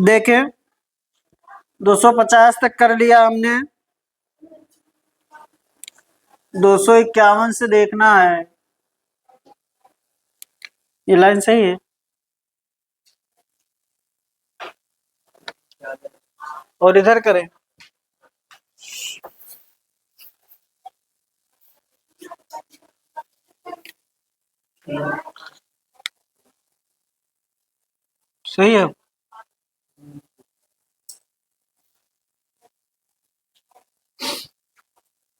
देखें 250 तक कर लिया हमने, 251 से देखना है, ये लाइन सही है। और इधर करें, सही है।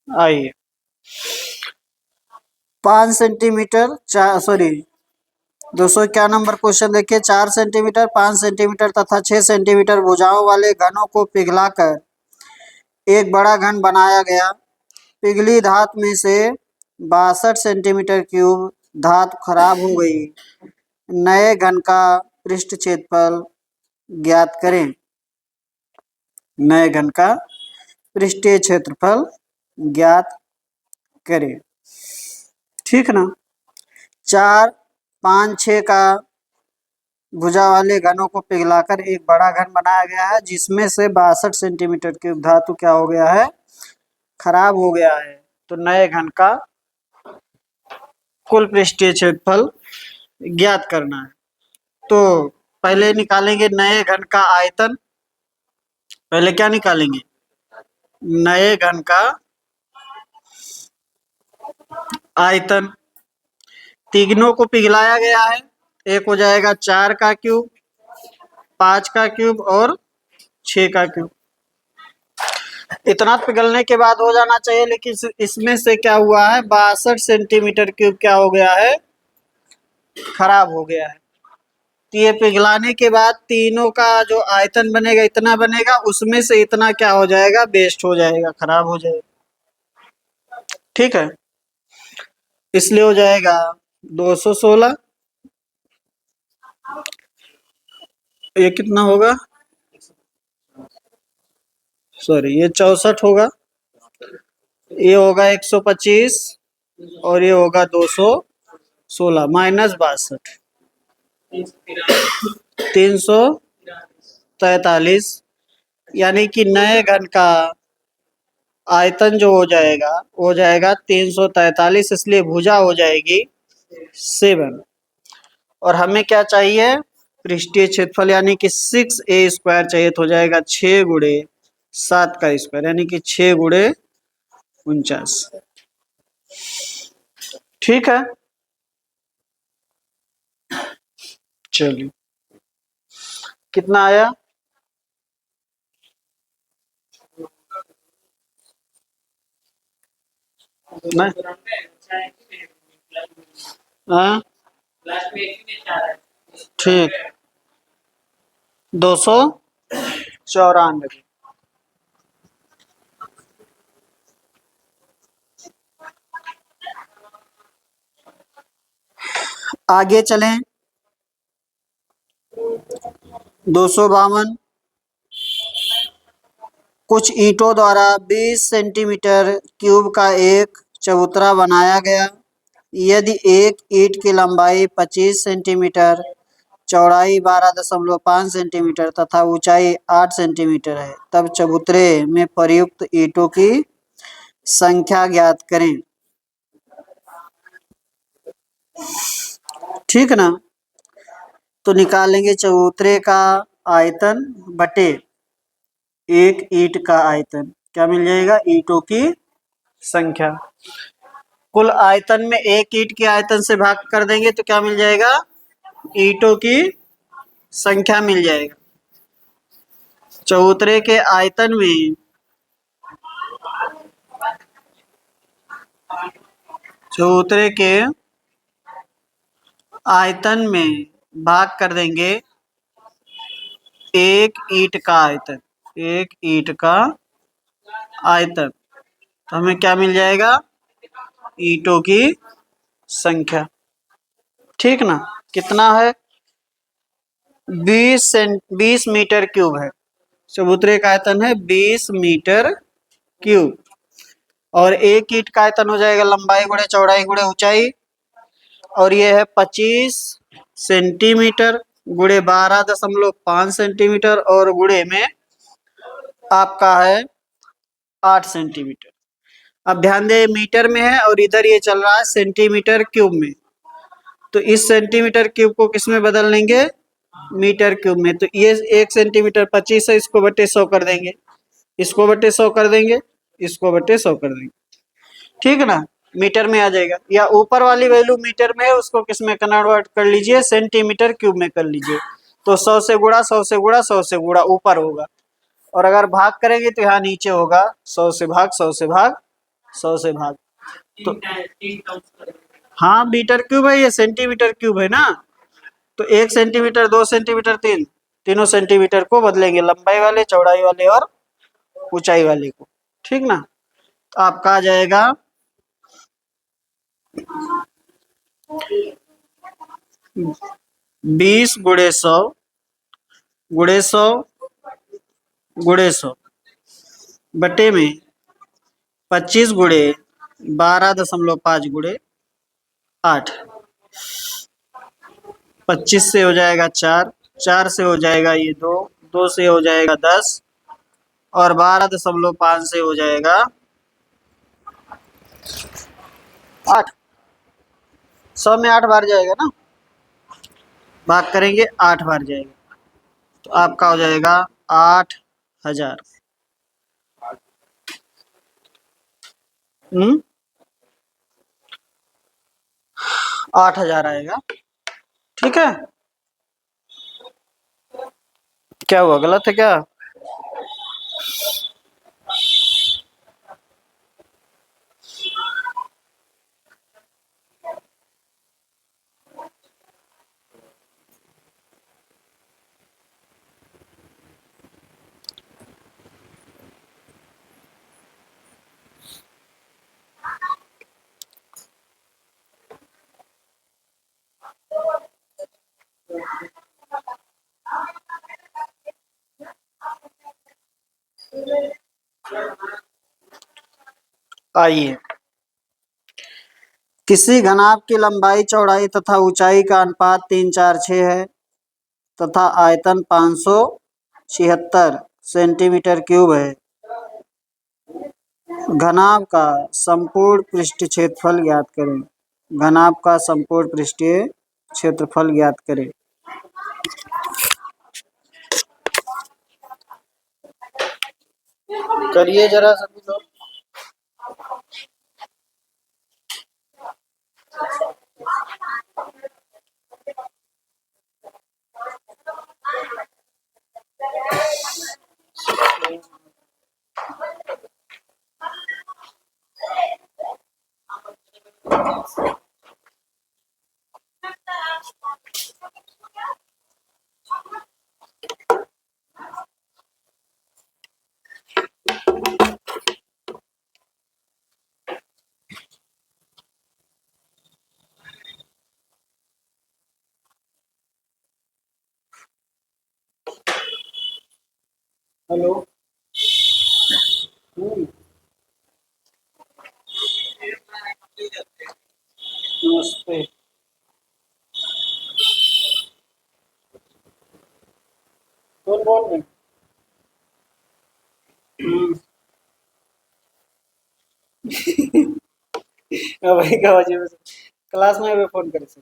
आइए 5 सेंटीमीटर, सॉरी 200 क्या नंबर क्वेश्चन देखिए। 4 सेंटीमीटर, 5 सेंटीमीटर तथा 6 सेंटीमीटर भुजाओं वाले घनों को पिघलाकर एक बड़ा घन बनाया गया। पिघली धातु में से 62 सेंटीमीटर क्यूब धातु खराब हो गई। नए घन का पृष्ठ क्षेत्रफल ज्ञात करें। नए घन का पृष्ठीय क्षेत्रफल ज्ञात करें। ठीक ना। 4, 5, 6 का भुजा वाले घनों को पिघलाकर एक बड़ा घन बनाया गया है, जिसमें से 62 सेंटीमीटर क्यूब धातु क्या हो गया है, खराब हो गया है। तो नए घन का कुल पृष्ठीय क्षेत्रफल ज्ञात करना है। तो पहले निकालेंगे नए घन का आयतन। पहले क्या निकालेंगे, नए घन का आयतन। तीनों को पिघलाया गया है, एक हो जाएगा 4 का क्यूब, 5 का क्यूब और 6 का क्यूब। इतना पिघलने के बाद हो जाना चाहिए, लेकिन इसमें से क्या हुआ है, 62 सेंटीमीटर क्यूब क्या हो गया है, खराब हो गया है। तो ये पिघलाने के बाद तीनों का जो आयतन बनेगा इतना बनेगा, उसमें से इतना क्या हो जाएगा, वेस्ट हो जाएगा, खराब हो जाएगा। ठीक है, इसलिए हो जाएगा 216। ये कितना होगा, सॉरी ये 64 होगा, ये होगा 125 और ये होगा 216 माइनस 62 343। यानी कि नए घन का आयतन जो हो जाएगा 343, इसलिए भुजा हो जाएगी 7। और हमें क्या चाहिए, पृष्ठीय क्षेत्रफल, यानी कि 6a² चाहिए। तो हो जाएगा 6 गुणे 7 का स्क्वायर, यानी कि 6 गुणे 49। ठीक है, चलिए कितना आया, हाँ ठीक, 294। आगे चलें, 252। कुछ ईंटों द्वारा 20 सेंटीमीटर क्यूब का एक चबूतरा बनाया गया। यदि एक ईंट की लंबाई 25 सेंटीमीटर, चौड़ाई 12.5 सेंटीमीटर तथा ऊंचाई 8 सेंटीमीटर है, तब चबूतरे में प्रयुक्त ईंटों की संख्या ज्ञात करें। ठीक ना। तो निकालेंगे चबूतरे का आयतन बटे एक ईंट का आयतन, क्या मिल जाएगा, ईंटों की संख्या। कुल आयतन में एक ईंट के आयतन से भाग कर देंगे तो क्या मिल जाएगा, ईंटों की संख्या मिल जाएगा। चबूतरे के आयतन में चबूतरे के आयतन में भाग कर देंगे एक ईंट का आयतन, एक ईंट का आयतन, तो हमें क्या मिल जाएगा, ईंटों की संख्या। ठीक ना। कितना है, 20 मीटर क्यूब है। चबूतरे का आयतन है 20 मीटर क्यूब। और एक ईंट का आयतन हो जाएगा लंबाई गुणे चौड़ाई गुणे ऊंचाई, और ये है 25 सेंटीमीटर गुणे 12.5 सेंटीमीटर और गुणे में आपका है 8 सेंटीमीटर। अब ध्यान दे मीटर में है और इधर ये चल रहा है सेंटीमीटर क्यूब में, तो इस सेंटीमीटर क्यूब को किस में बदल लेंगे, मीटर क्यूब में। तो ये 1 सेंटीमीटर 25 है, इसको बटे 100 कर देंगे, इसको बटे 100 कर देंगे, इसको बटे 100 कर देंगे, ठीक है ना, मीटर में आ जाएगा। या ऊपर वाली वैल्यू मीटर में है, उसको किस में कन्वर्ट कर लीजिए, सेंटीमीटर क्यूब में कर लीजिए। तो 100 से गुणा 100 से गुणा 100 से गुणा ऊपर होगा, और अगर भाग करेंगे तो यहाँ नीचे होगा 100 से भाग 100 से भाग 100 से भाग। तो हाँ मीटर क्यूब है, ये सेंटीमीटर क्यूब है ना, तो 1 सेंटीमीटर 2 सेंटीमीटर तीनों सेंटीमीटर को बदलेंगे, लंबाई वाले चौड़ाई वाले और ऊंचाई वाले को, ठीक ना। तो आपका आ जाएगा 20 गुणे 100 गुणे 100 गुणे 100 बटे में 25 गुणे 12.5 गुणे 8। 25 से हो जाएगा 4, 4 से हो जाएगा ये 2, 2 से हो जाएगा 10 और 12.5 से हो जाएगा 8। 100 में 8 बार जाएगा ना, भाग करेंगे 8 बार जाएगा, तो आपका हो जाएगा 8000। 8000 आएगा, ठीक है। क्या हुआ, गलत है क्या? आइए, किसी घनाभ की लंबाई चौड़ाई तथा ऊंचाई का अनुपात 3:4:6 है तथा आयतन 576 सेंटीमीटर क्यूब है। घनाभ का संपूर्ण पृष्ठ क्षेत्रफल ज्ञात करें। घनाभ का संपूर्ण पृष्ठीय क्षेत्रफल ज्ञात करें। करिए जरा सभी लोग। हेलो। नमस्ते। कौन बोल रहे? भाई का वजह से क्लास में फोन करे से।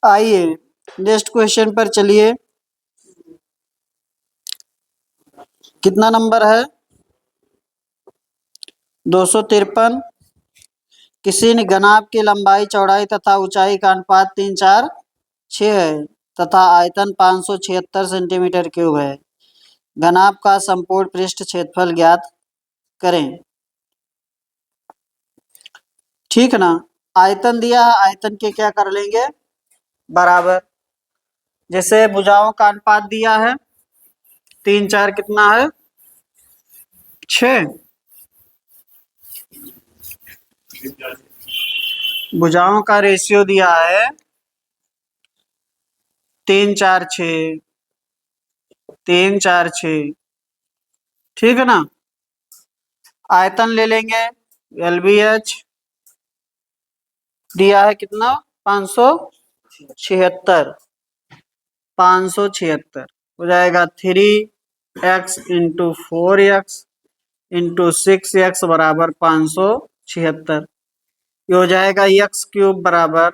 आइए नेक्स्ट क्वेश्चन पर चलिए। कितना नंबर है? 253। किसी ने घनाभ की लंबाई चौड़ाई तथा ऊंचाई का अनुपात 3:4:6 है तथा आयतन 576 सेंटीमीटर क्यूब है। घनाभ का संपूर्ण पृष्ठ क्षेत्रफल ज्ञात करें। ठीक है ना, आयतन दिया है, आयतन के क्या कर लेंगे, बराबर। जैसे भुजाओं का अनुपात दिया है 3:4 कितना है, 6। भुजाओं का रेशियो दिया है तीन चार छ, तीन चार छ, ठीक है ना। आयतन ले लेंगे, LBH दिया है कितना, 576, 576 हो जाएगा 3x into 4x into 6x बराबर 576। ये हो जाएगा x क्यूब बराबर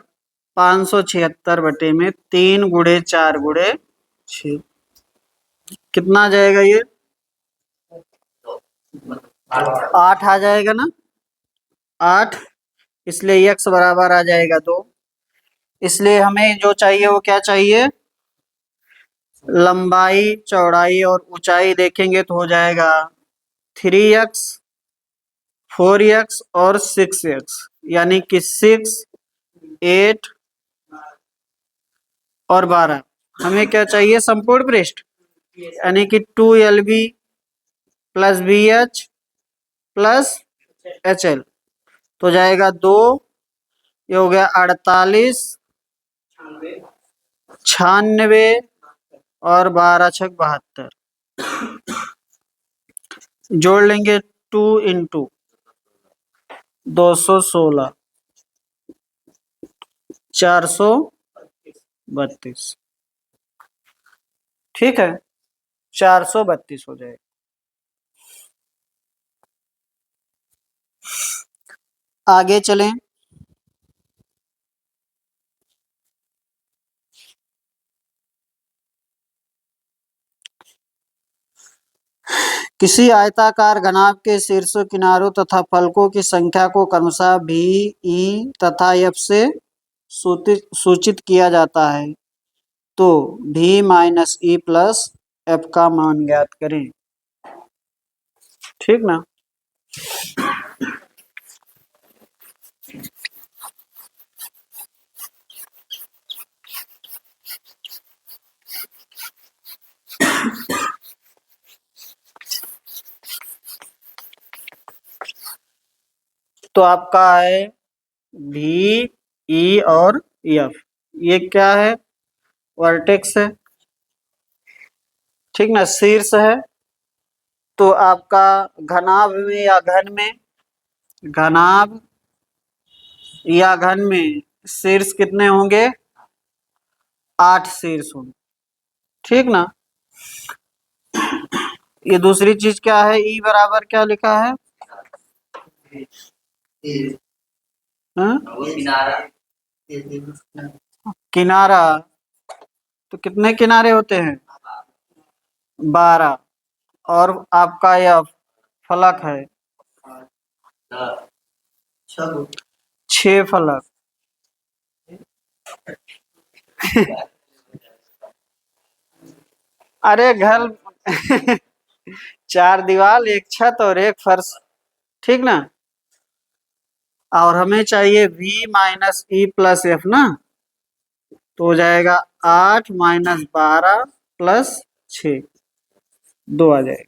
576 बटे में 3 गुड़े 4 गुड़े 6, कितना आ जाएगा ये, 8 आ जाएगा ना, 8, इसलिए x बराबर आ जाएगा 2। इसलिए हमें जो चाहिए वो क्या चाहिए, लंबाई चौड़ाई और ऊंचाई देखेंगे तो हो जाएगा 3x 4x और 6x, यानी कि 6 8 और 12। हमें क्या चाहिए, संपूर्ण पृष्ठ, यानी कि 2LB plus BH plus HL तो जाएगा 2, ये हो गया 48, 96 और 12 छक 72, जोड़ लेंगे 2 इंटू 216, 432, ठीक है, 432 हो जाएगा। आगे चलें, किसी आयताकार घनाभ के शीर्ष किनारों तथा फलकों की संख्या को क्रमशः V, E तथा F से सूचित किया जाता है, तो V minus E plus F का मान ज्ञात करें, ठीक ना। तो आपका है V, E और F, ये क्या है, वर्टेक्स है, ठीक ना, शीर्ष है। तो आपका घनाभ में या घन में, घनाभ या घन में शीर्ष कितने होंगे, 8 शीर्ष होंगे, ठीक ना। ये दूसरी चीज क्या है, E बराबर क्या लिखा है, हाँ? किनारा, तो कितने किनारे होते हैं, 12, और आपका यह फलक है 6 फलक। अरे घर 4 दीवार, एक छत और एक फर्श, ठीक ना। और हमें चाहिए V minus E plus F ना, तो हो जाएगा 8 माइनस 12 प्लस 6, 2 आ जाएगा,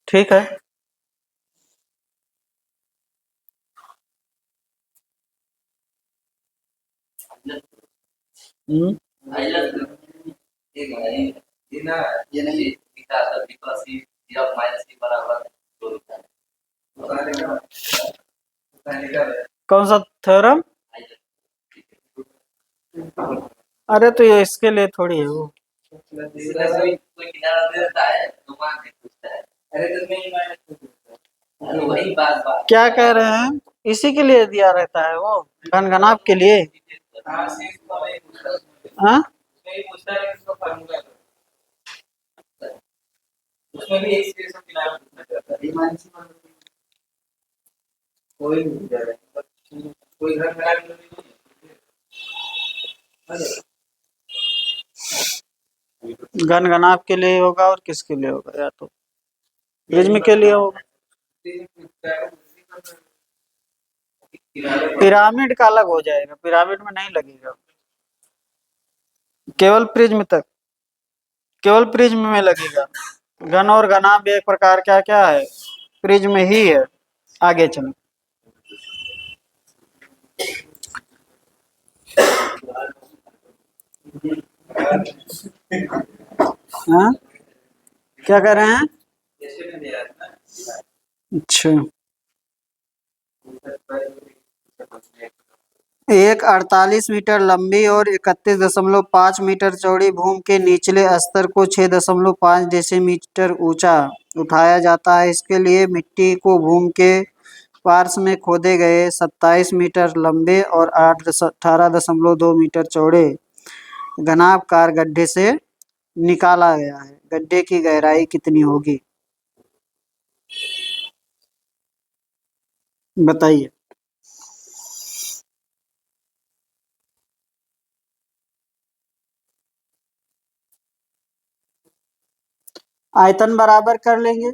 ठीक है। हम्म, कौन सा थ्योरम, अरे तो ये इसके लिए थोड़ी है वो, क्या कह रहे हैं, इसी के लिए दिया रहता है वो, घनघनाभ के लिए, हाँ। घनघनाभ के लिए होगा और किसके लिए होगा, या तो प्रिज्म के लिए होगा। पिरामिड का अलग हो जाएगा, पिरामिड में नहीं लगेगा, केवल प्रिज्म तक, केवल प्रिज्म में लगेगा। घन और घनाभ एक प्रकार क्या क्या है, प्रिज्म ही है। आगे चलो, हाँ, क्या कर रहे हैं? अच्छा, एक 48 मीटर लंबी और 31.5 मीटर चौड़ी भूमि के निचले स्तर को 6.5 डेसीमीटर ऊंचा उठाया जाता है। इसके लिए मिट्टी को भूमि के पार्श्व में खोदे गए 27 मीटर लंबे और 18.2 मीटर चौड़े घनाभकार गड्ढे से निकाला गया है। गड्ढे की गहराई कितनी होगी, बताइए। आयतन बराबर कर लेंगे,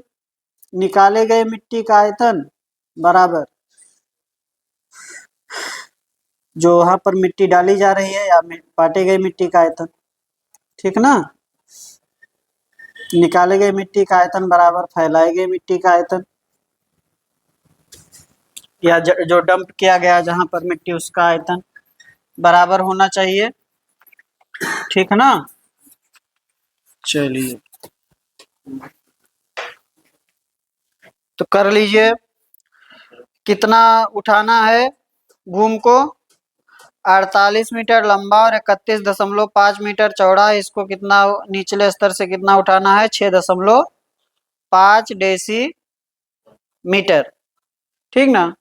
निकाले गए मिट्टी का आयतन बराबर जो वहां पर मिट्टी डाली जा रही है या पाटे गए मिट्टी का आयतन, ठीक ना। निकाले गए मिट्टी का आयतन बराबर फैलाए गए मिट्टी का आयतन, या जो डंप किया गया जहां पर मिट्टी उसका आयतन बराबर होना चाहिए, ठीक है ना। चलिए तो कर लीजिए, कितना उठाना है भूमि को, 48 मीटर लंबा और 31.5 मीटर चौड़ा है। इसको कितना निचले स्तर से कितना उठाना है, 6.5 डेसीमीटर, ठीक ना।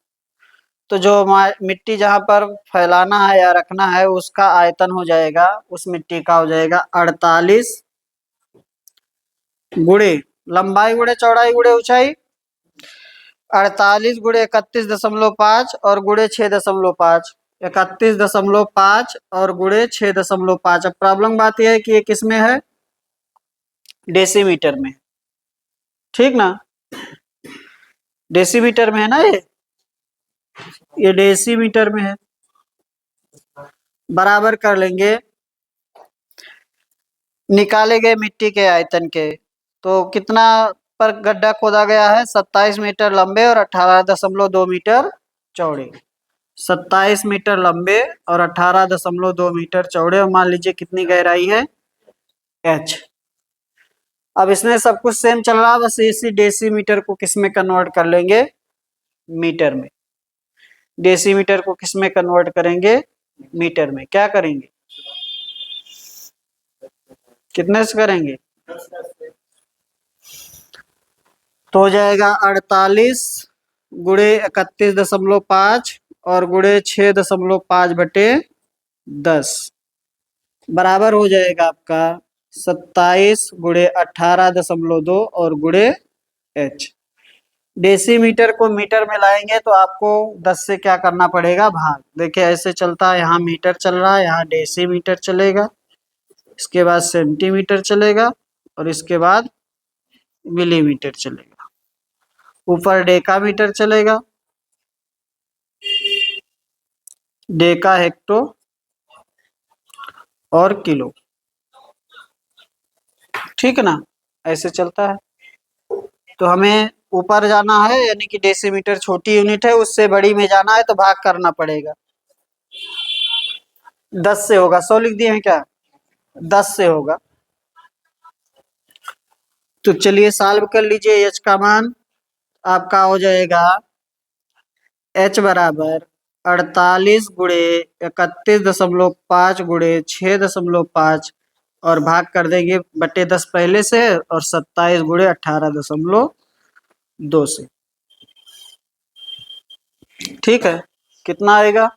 तो जो मिट्टी जहां पर फैलाना है या रखना है उसका आयतन हो जाएगा, उस मिट्टी का हो जाएगा 48 गुणे लंबाई गुणे चौड़ाई गुणे ऊंचाई, 48 गुणे 31.5 और गुणे 6.5, 31.5 और गुणे 6.5। अब प्रॉब्लम बात यह है कि ये किस में है, डेसीमीटर में, ठीक ना। डेसीमीटर में है ना, ये डेसीमीटर में है। बराबर कर लेंगे निकाले गए मिट्टी के आयतन के, तो कितना पर गड्ढा खोदा गया है, 27 मीटर लंबे और 18.2 मीटर चौड़े, 27 मीटर लंबे और 18.2 मीटर चौड़े, और मान लीजिए कितनी गहराई है, h। अब इसमें सब कुछ सेम चल रहा है, बस इसी डेसीमीटर को किस में कन्वर्ट कर लेंगे, मीटर में। डेसीमीटर को किस में कन्वर्ट करेंगे, मीटर में। क्या करेंगे, कितने से करेंगे, तो हो जाएगा 48 गुणे 31.5 और गुणे 6.5/10 बराबर हो जाएगा आपका 27 गुणे 18.2 और गुणे h। डेसीमीटर को मीटर में लाएंगे तो आपको 10 से क्या करना पड़ेगा, भाग। देखिए ऐसे चलता है, यहाँ मीटर चल रहा है, यहाँ डेसीमीटर चलेगा, इसके बाद सेंटीमीटर चलेगा और इसके बाद मिलीमीटर चलेगा, ऊपर डेकामीटर चलेगा, डेका हेक्टो और किलो, ठीक ना। ऐसे चलता है। तो हमें ऊपर जाना है, यानी कि डेसीमीटर छोटी यूनिट है, उससे बड़ी में जाना है तो भाग करना पड़ेगा। 10 से होगा, 100 लिख दिए हैं क्या, 10 से होगा। तो चलिए सॉल्व कर लीजिए, एच का मान आपका हो जाएगा, एच बराबर 48 गुणे 31.5 गुणे 6.5 और भाग कर देंगे बटे 10 पहले से, और 27 गुणे 18.2 से, ठीक है। कितना आएगा,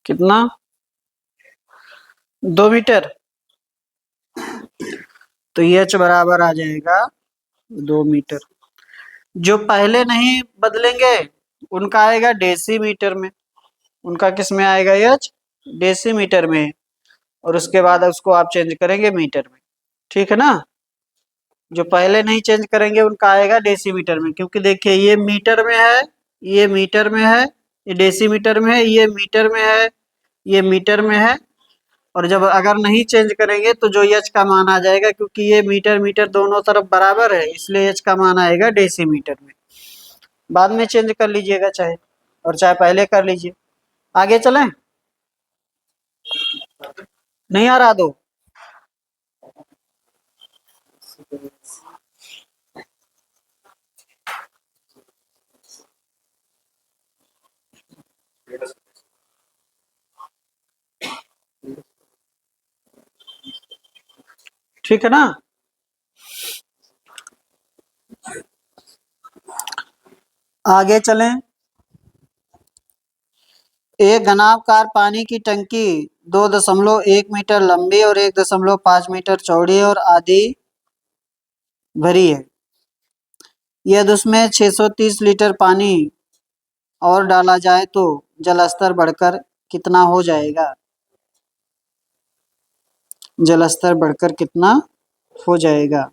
कितना, 2 मीटर। तो एच बराबर आ जाएगा 2 मीटर। जो पहले नहीं बदलेंगे उनका आएगा डेसीमीटर में, उनका किस में आएगा, एच डेसीमीटर में, और उसके बाद उसको आप चेंज करेंगे मीटर में, ठीक है ना। जो पहले नहीं चेंज करेंगे उनका आएगा डेसीमीटर में, क्योंकि देखिए ये मीटर में है, ये मीटर में है, ये डेसीमीटर में है, ये मीटर में है, ये मीटर में है। और जब अगर नहीं चेंज करेंगे तो जो एच का मान आ जाएगा, क्योंकि ये मीटर मीटर दोनों तरफ बराबर है, इसलिए एच का मान आएगा डेसीमीटर में। बाद में चेंज कर लीजिएगा चाहे, और चाहे पहले कर लीजिए। आगे चलें, नहीं आ रहा दो। ठीक है ना। आगे चलें। एक घनाभकार पानी की टंकी 2.1 मीटर लंबी और 1.5 मीटर चौड़ी और आधी भरी है। यदि उसमें 630 लीटर पानी और डाला जाए तो जलस्तर बढ़कर कितना हो जाएगा? जलस्तर बढ़कर कितना हो जाएगा?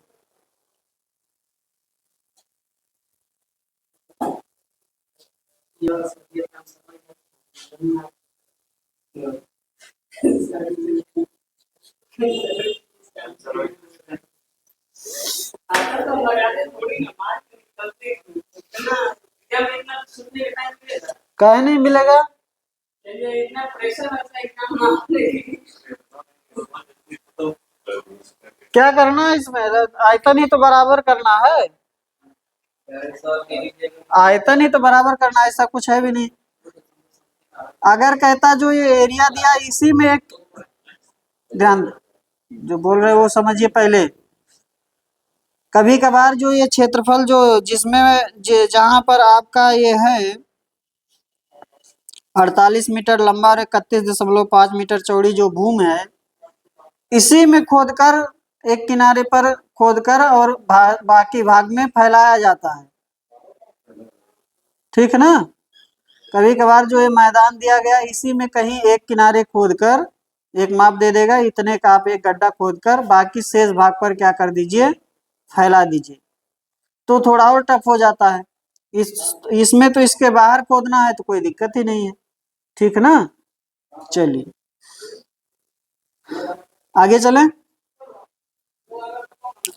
काहे नहीं मिलेगा? क्या करना है इसमें? आयतन ही तो बराबर करना है, आयतन ही तो बराबर करना है, ऐसा कुछ है भी नहीं। अगर कहता जो ये एरिया दिया इसी में एक, ध्यान जो बोल रहे वो समझिए पहले। कभी कभार जो ये क्षेत्रफल जो जिसमें जहां पर आपका ये है 48 मीटर लंबा और 31.5 मीटर चौड़ी जो भूमि है, इसी में खोदकर एक किनारे पर खोदकर और बाकी भाग में फैलाया जाता है, ठीक है ना। कभी कभार जो ये मैदान दिया गया इसी में कहीं एक किनारे खोदकर एक माप दे देगा, इतने का आप एक गड्ढा खोदकर बाकी शेष भाग पर क्या कर दीजिए, फैला दीजिए, तो थोड़ा और टफ हो जाता है। इसमें तो इसके बाहर खोदना है तो कोई दिक्कत ही नहीं है, ठीक ना। चलिए आगे चलें।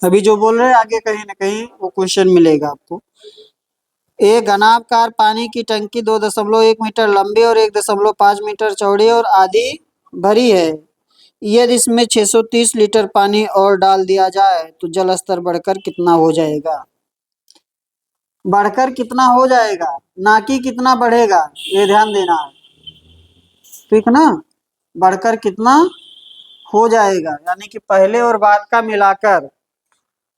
अभी जो बोल रहे हैं आगे कहीं ना कहीं वो क्वेश्चन मिलेगा आपको। एक घनाभकार पानी की टंकी 2.1 मीटर लंबी और 1.5 मीटर चौड़ी और आधी भरी है। यदि इसमें 630 लीटर पानी और डाल दिया जाए तो जल स्तर बढ़कर कितना हो जाएगा? बढ़कर कितना हो जाएगा, ना कि कितना बढ़ेगा, ये ध्यान देना है, ठीक ना। बढ़कर कितना हो जाएगा यानी कि पहले और बाद का मिलाकर,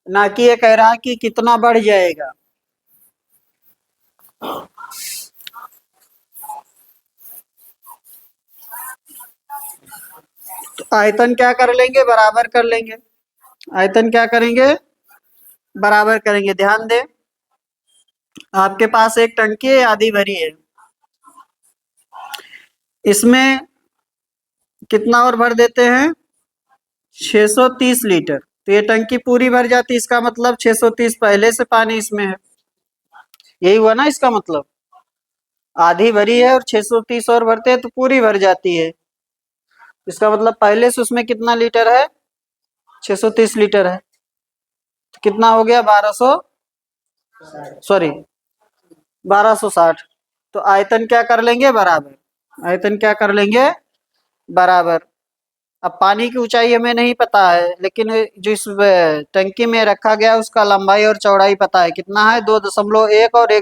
ना कि ये कह रहा कि कितना बढ़ जाएगा। तो आयतन क्या कर लेंगे, बराबर कर लेंगे। आयतन क्या करेंगे, बराबर करेंगे। ध्यान दें, आपके पास एक टंकी है आधी भरी है, इसमें कितना और भर देते हैं, 630 लीटर, तो ये टंकी पूरी भर जाती है। इसका मतलब 630 पहले से पानी इसमें है, यही हुआ ना इसका मतलब। आधी भरी है और 630 और भरते हैं तो पूरी भर जाती है। इसका मतलब पहले से उसमें कितना लीटर है, 630 लीटर है, तो कितना हो गया, 1200, सॉरी 1260। तो आयतन क्या कर लेंगे, बराबर। आयतन क्या कर लेंगे, बराबर। अब पानी की ऊंचाई हमें नहीं पता है, लेकिन जो इस टंकी में रखा गया उसका लंबाई और चौड़ाई पता है, कितना है, 2.1 और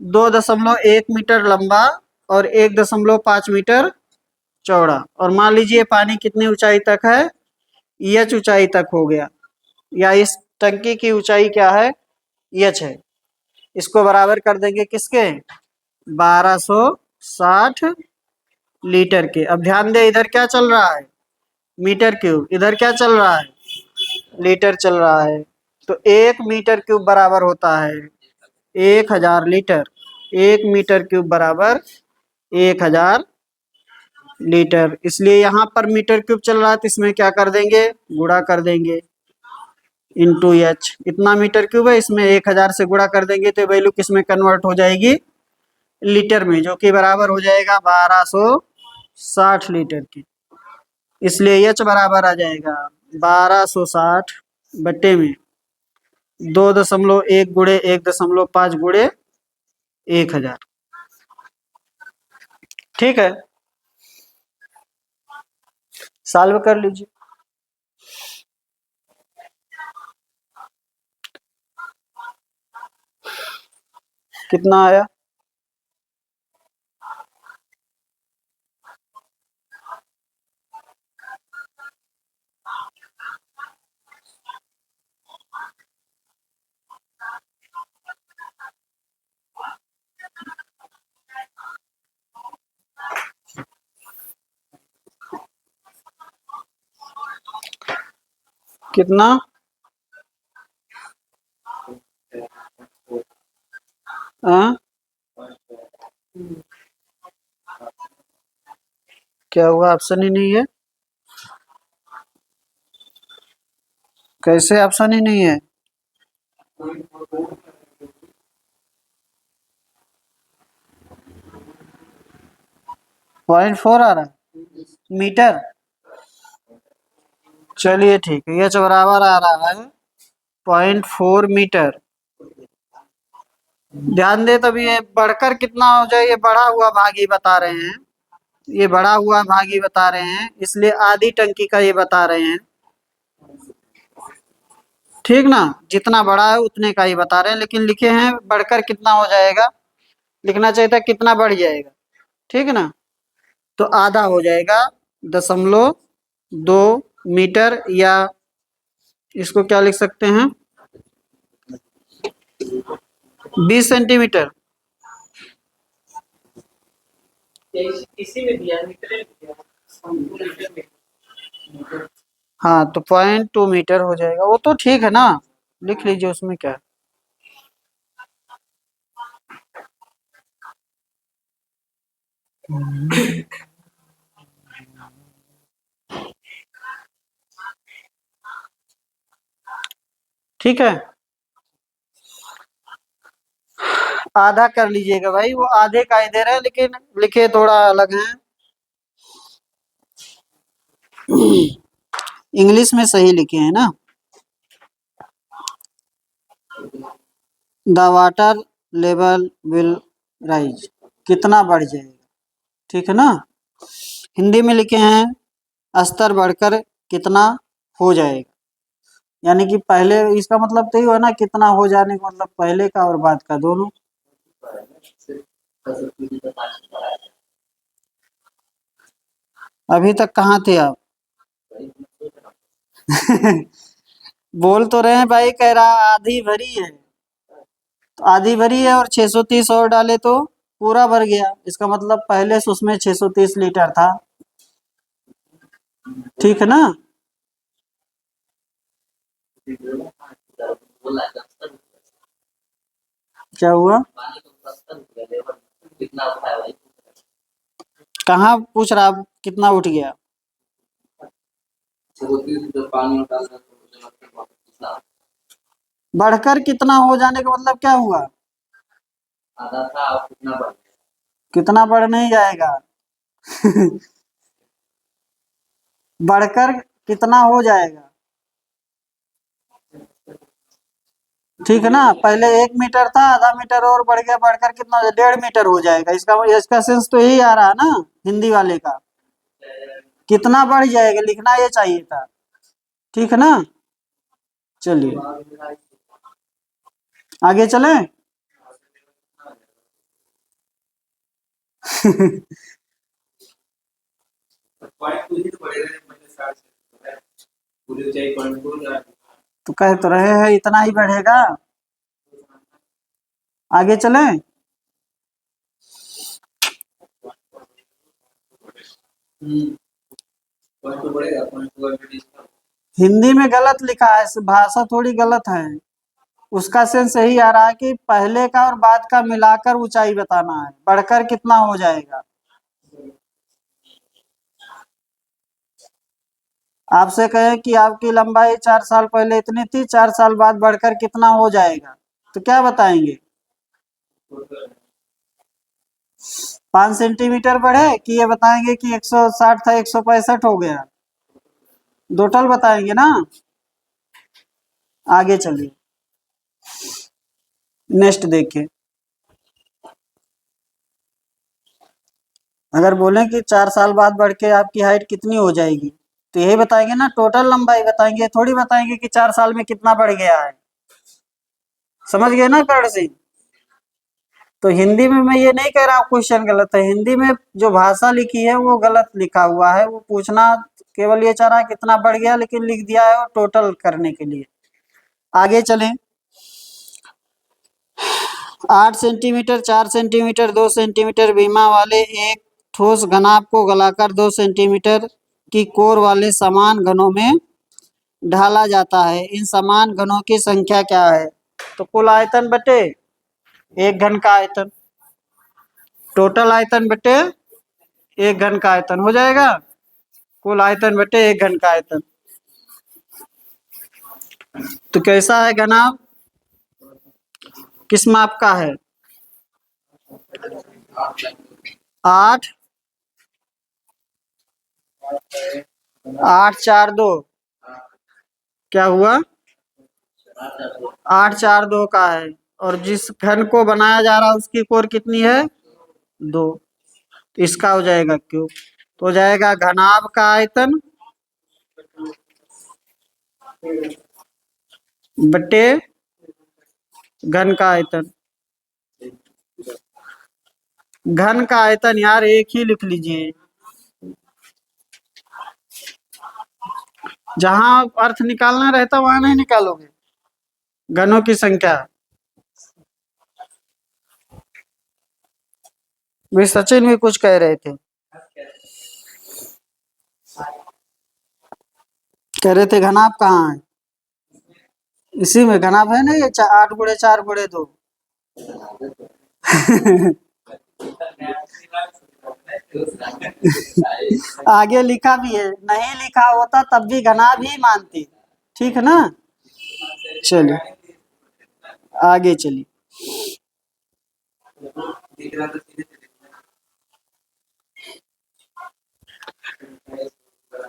2.1 मीटर लंबा और 1.5 मीटर चौड़ा। और मान लीजिए पानी कितनी ऊंचाई तक है, एच ऊंचाई तक हो गया, या इस टंकी की ऊंचाई क्या है, एच है। इसको बराबर कर देंगे किसके, 1260 लीटर के। अब ध्यान दे, इधर क्या चल रहा है, मीटर क्यूब, इधर क्या चल रहा है, लीटर चल रहा है। तो 1 मीटर क्यूब बराबर होता है 1000 लीटर। 1 मीटर क्यूब बराबर 1000 लीटर, इसलिए यहाँ पर मीटर क्यूब चल रहा है तो इसमें क्या कर देंगे, गुणा कर देंगे इंटू एच। इतना मीटर क्यूब है, इसमें 1000 से गुणा कर देंगे तो वैल्यू किस में कन्वर्ट हो जाएगी, लीटर में, जो कि बराबर हो जाएगा 1260 लीटर की। इसलिए एच बराबर आ जाएगा 1260 बट्टे में 2.1 गुणे 1.5 गुणे 1000। ठीक है, सॉल्व कर लीजिए। कितना आया, कितना, हाँ क्या हुआ, ऑप्शन ही नहीं है, कैसे ऑप्शन ही नहीं है, 0.4 आ रहा है मीटर। चलिए ठीक है, एच बराबर आ रहा है 0.4 मीटर। ध्यान दे, तब ये बढ़कर कितना हो जाए, ये बढ़ा हुआ भागी बता रहे हैं, ये बढ़ा हुआ भागी बता रहे हैं, इसलिए आधी टंकी का ये बता रहे हैं। ठीक ना, जितना बड़ा है उतने का ही बता रहे हैं, लेकिन लिखे हैं बढ़कर कितना हो जाएगा, लिखना चाहिए था कितना बढ़ जाएगा। ठीक ना, तो आधा हो जाएगा 0.2 मीटर, या इसको क्या लिख सकते हैं, 20 सेंटीमीटर। इसी में दिया मीटर में। हाँ, तो 0.2 मीटर हो जाएगा, वो तो ठीक है ना, लिख लीजिए, उसमें क्या है। ठीक है, आधा कर लीजिएगा भाई, वो आधे का ही दे रहे हैं लेकिन लिखे थोड़ा अलग हैं। इंग्लिश में सही लिखे हैं ना, the water level will rise, कितना बढ़ जाएगा। ठीक है ना, हिंदी में लिखे हैं स्तर बढ़कर कितना हो जाएगा, यानी कि पहले, इसका मतलब तो ये हुआ ना, कितना हो जाने का मतलब पहले का और बाद का दोनों। अभी तक कहाँ थे आप? बोल तो रहे हैं भाई, कह रहा आधी भरी है, तो आधी भरी है और 630 और डाले तो पूरा भर गया, इसका मतलब पहले से उसमें 630 लीटर था। ठीक है ना, क्या हुआ, कहाँ पूछ रहा, कितना उठ गया, बढ़कर कितना हो जाने का मतलब क्या हुआ, आधा था और कितना बढ़ गया, कितना बढ़ नहीं जाएगा। बढ़कर कितना हो जाएगा, ठीक है ना, पहले 1 मीटर था, आधा मीटर और बढ़ गया, बढ़कर कितना हो जाएगा, 1.5 मीटर हो जाएगा, इसका सेंस तो यही आ रहा है ना, हिंदी वाले का, कितना बढ़ जाएगा लिखना ये चाहिए था। ठीक है ना, चलिए आगे चलें। तो कह तो रहे हैं इतना ही बढ़ेगा, आगे चलें। हिंदी में गलत लिखा है, भाषा थोड़ी गलत है, उसका सेंस यही आ रहा है कि पहले का और बाद का मिलाकर ऊंचाई बताना है, बढ़कर कितना हो जाएगा। आपसे कहें कि आपकी लंबाई 4 साल पहले इतनी थी, 4 साल बाद बढ़कर कितना हो जाएगा, तो क्या बताएंगे? 5 सेंटीमीटर बढ़े, कि ये बताएंगे कि 160 था 165 हो गया? टोटल बताएंगे ना। आगे चलिए, नेक्स्ट देखिए। अगर बोलें कि 4 साल बाद बढ़ के आपकी हाइट कितनी हो जाएगी, तो यही बताएंगे ना, टोटल लंबाई बताएंगे, थोड़ी बताएंगे कि 4 साल में कितना बढ़ गया है। समझ गए ना कर्ण सिंह? तो हिंदी में मैं ये नहीं कह रहा हूँ क्वेश्चन गलत है, हिंदी में जो भाषा लिखी है वो गलत लिखा हुआ है, वो पूछना केवल ये चाह रहा है कितना बढ़ गया, लेकिन लिख दिया है वो टोटल करने के लिए। आगे चलें। 8 सेंटीमीटर, 4 सेंटीमीटर, 2 सेंटीमीटर बीमा वाले एक ठोस घनाभ को गलाकर 2 सेंटीमीटर की कोर वाले समान घनों में ढाला जाता है। इन समान घनों की संख्या क्या है? तो कुल आयतन बटे एक घन का आयतन, टोटल आयतन बटे एक घन का आयतन हो जाएगा। कुल आयतन बटे एक घन का आयतन। तो कैसा है घनाभ, किस माप का है? 8, 8, 4, 2, क्या हुआ? 8, 4, 2 का है। और जिस घन को बनाया जा रहा है उसकी कोर कितनी है? 2। तो इसका हो जाएगा क्यूब, तो हो जाएगा घनाभ का आयतन बटे घन का आयतन। घन का आयतन यार एक ही लिख लीजिए, जहां अर्थ निकालना रहता वहां नहीं निकालोगे, घनों की संख्या। भी सचिन भी कुछ कह रहे थे, कह रहे थे घनाभ कहाँ है? इसी में घनाभ है ना, ये 8 × 4 × 2। आगे लिखा भी है, नहीं लिखा होता तब भी घनाभ ही मानती, ठीक है ना। चलिए आगे चलिए।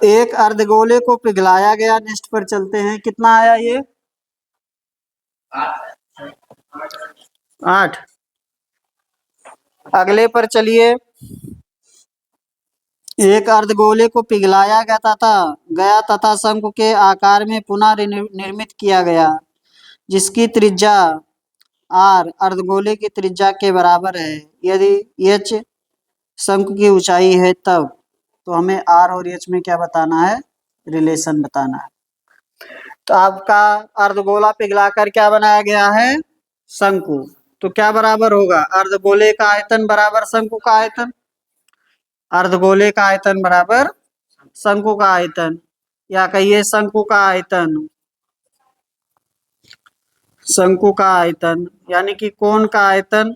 एक अर्धगोले को पिघलाया गया, नेक्स्ट पर चलते हैं, कितना आया ये? 8। अगले पर चलिए। एक अर्धगोले को पिघलाया गया तथा शंकु के आकार में पुनः निर्मित किया गया, जिसकी त्रिज्या r अर्धगोले की त्रिज्या के बराबर है। यदि h शंकु की ऊंचाई है तब, तो हमें r और h में क्या बताना है? रिलेशन बताना है। तो आपका अर्धगोला पिघलाकर क्या बनाया गया है? शंकु। तो क्या बराबर होगा? अर्धगोले का आयतन बराबर शंकु का आयतन, अर्धगोले का आयतन बराबर शंकु का आयतन, या कहिए शंकु का आयतन, शंकु का आयतन यानी कि कोण का आयतन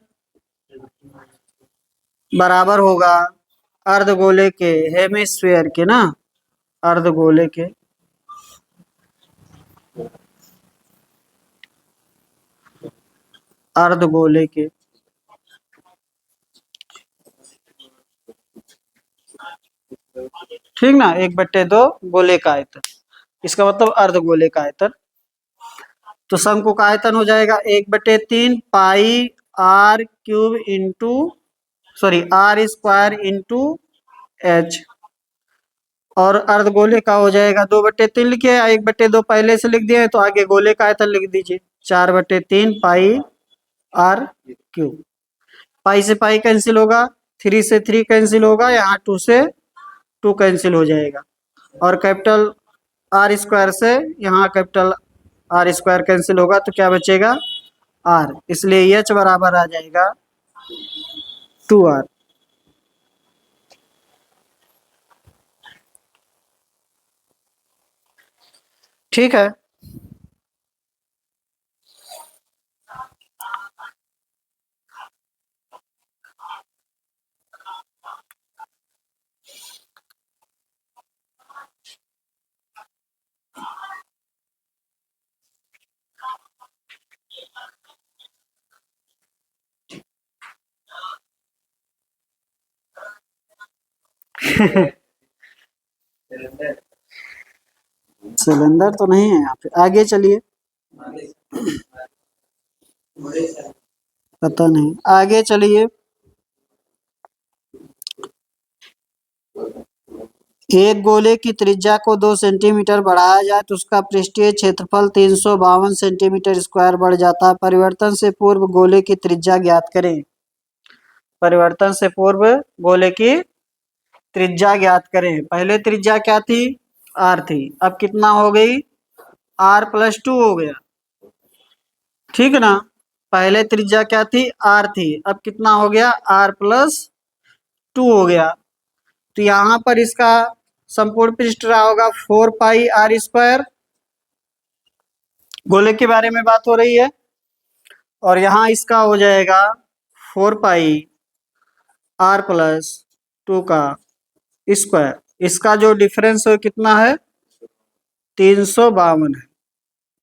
बराबर होगा अर्धगोले के, हेमिस्फीयर के ना, अर्धगोले के अर्धगोले के ठीक ना, 1/2 गोले का आयतन, इसका मतलब अर्धगोले का आयतन। तो शंकु का आयतन हो जाएगा 1/3 pi R cube into, sorry r² into H, और अर्धगोले का हो जाएगा 2/3 लिखे, 1/2 पहले से लिख दिए तो आगे गोले का आयतन लिख दीजिए, 4/3 पाई आर क्यूब। पाई से पाई कैंसिल होगा, 3 से 3 कैंसिल होगा, यहाँ 2 से 2 कैंसिल हो जाएगा, और कैपिटल r² से यहाँ कैपिटल r² कैंसिल होगा, तो क्या बचेगा? r, इसलिए h बराबर आ जाएगा 2r। ठीक है। सिलेंडर तो नहीं है यहाँ पे, आगे चलिए। पता नहीं, आगे चलिए। एक गोले की त्रिज्या को 2 सेंटीमीटर बढ़ाया जाए तो उसका पृष्ठीय क्षेत्रफल 352 सेंटीमीटर स्क्वायर बढ़ जाता है। परिवर्तन से पूर्व गोले की त्रिज्या ज्ञात करें। परिवर्तन से पूर्व गोले की त्रिज्या ज्ञात करें। पहले त्रिज्या क्या थी? आर थी, अब कितना हो गई? r+2 हो गया। ठीक ना? पहले त्रिज्या क्या थी? आर थी, अब कितना हो गया? r+2 हो गया। तो यहाँ पर इसका संपूर्ण पृष्ठ रहा होगा 4πr²। गोले के बारे में बात हो रही है। और यहाँ इसका हो जाएगा 4πr+2 का स्क्वायर। इसका जो डिफरेंस है कितना है? 352 है।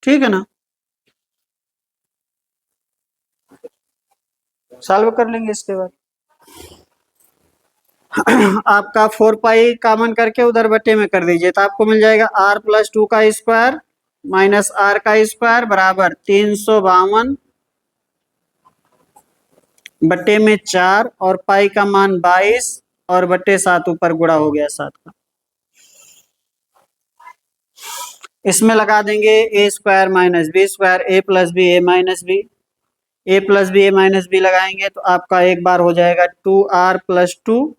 ठीक है ना? सॉल्व कर लेंगे इसके बाद। आपका 4 पाई कॉमन करके उधर बटे में कर दीजिए तो आपको मिल जाएगा r+2 का स्क्वायर माइनस r का स्क्वायर बराबर 352 बटे में 4 और पाई का मान 22 और बटे 7 ऊपर गुणा हो गया 7 का। इसमें लगा देंगे a² माइनस b² a+b लगाएंगे तो आपका एक बार हो जाएगा 2r+2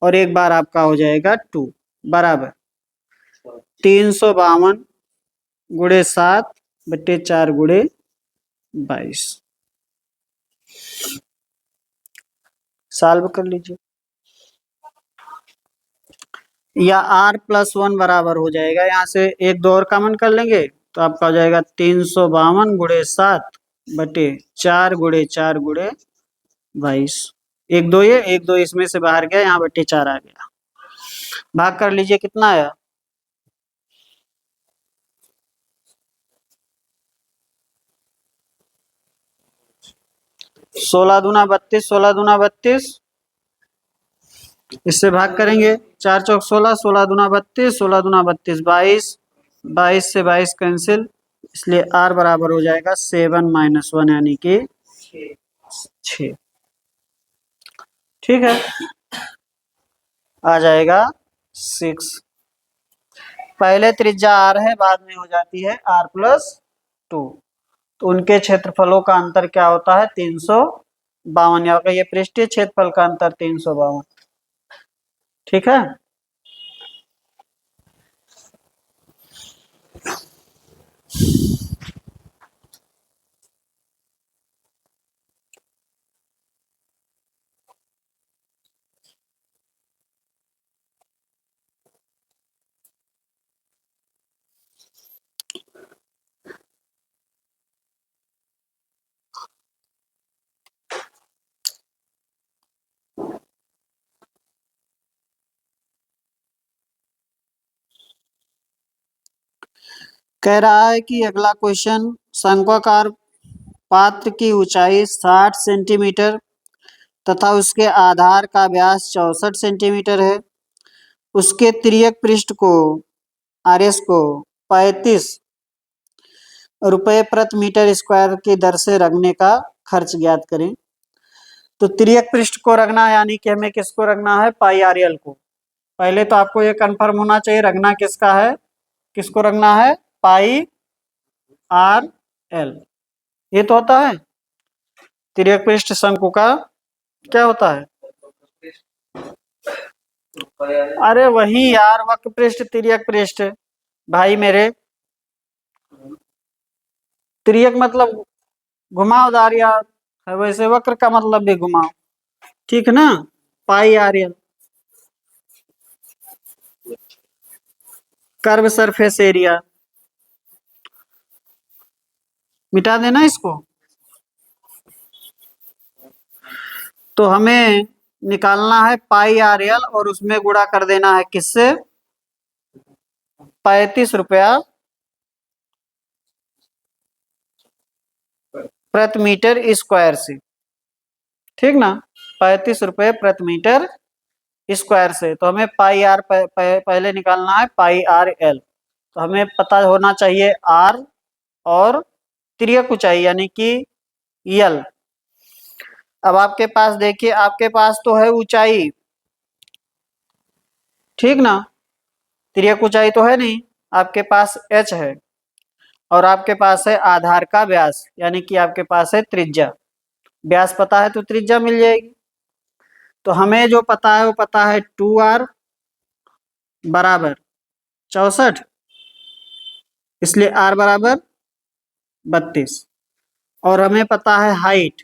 और एक बार आपका हो जाएगा 2 बराबर 352 गुणे 7 बटे 4 गुणे 22। सॉल्व कर लीजिए। या r+1 बराबर हो जाएगा, यहाँ से एक दो और कॉमन कर लेंगे तो आपका हो जाएगा 352 गुणे 7 बटे 4 गुणे 4 गुणे 22। एक दो ये एक दो इसमें से बाहर गया, यहाँ बटे 4 आ गया। भाग कर लीजिए कितना आया? 16 दूना 32, 16 दूना 32। इससे भाग करेंगे 4 चौक 16, 16 दूना 32, 16 दूना 32 22, 22 से 22 कैंसिल, इसलिए r बराबर हो जाएगा 7 - 1 यानी कि 6। ठीक है, आ जाएगा 6। पहले त्रिज्या r है, बाद में हो जाती है r+2। तो उनके क्षेत्रफलों का अंतर क्या होता है? 352। यहाँ का ये पृष्ठीय क्षेत्रफल का अंतर 352। ठीक है। कह रहा है कि अगला क्वेश्चन, शंक्वाकार पात्र की ऊंचाई 60 सेंटीमीटर तथा उसके आधार का व्यास 64 सेंटीमीटर है। उसके तिर्यक पृष्ठ को RS को 35 रुपये प्रति मीटर स्क्वायर की दर से रगने का खर्च ज्ञात करें। तो तिर्यक पृष्ठ को रगना यानी कि हमें किसको रगना है? πRL को। पहले तो आपको ये कंफर्म होना चाहिए रगना किसका है, किसको रगना है? πRL। ये तो होता है तिर्यक पृष्ठ शंकु का क्या होता है? अरे वही यार, वक्र पृष्ठ तिर्यक पृष्ठ भाई मेरे। तिर्यक मतलब घुमावदार या है, वैसे वक्र का मतलब भी घुमाव। ठीक ना? πRL curve surface area. मिटा देना इसको। तो हमें निकालना है πRL और उसमें गुणा कर देना है किससे? 35 रुपया प्रति मीटर स्क्वायर से। ठीक ना? 35 रुपये प्रति मीटर स्क्वायर से, तो हमें पाई आर पहले निकालना है, पाई आर एल। तो हमें पता होना चाहिए आर और तिर्यक ऊंचाई यानी कि यल। अब आपके पास देखिए, आपके पास तो है ऊंचाई, ठीक ना, तिर्यक ऊंचाई तो है नहीं, आपके पास एच है, और आपके पास है आधार का व्यास यानी कि आपके पास है त्रिज्या। व्यास पता है तो त्रिज्या मिल जाएगी। तो हमें जो पता है वो पता है 2r बराबर 64, इसलिए r बराबर 32। और हमें पता है हाइट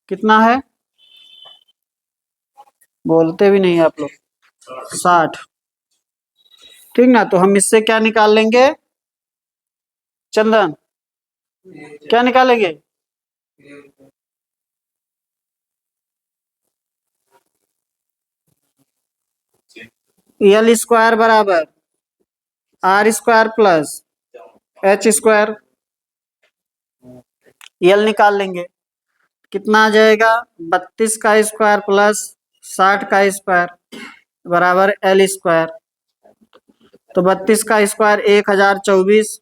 कितना है, बोलते भी नहीं आप लोग, 60, ठीक ना। तो हम इससे क्या निकाल लेंगे चंदन, क्या निकालेंगे, यल स्क्वायर बराबर R square plus H square, L निकाल लेंगे, कितना आ जाएगा 32 का स्क्वायर प्लस 60 का स्क्वायर बराबर एल स्क्वायर। तो 32 का स्क्वायर 1024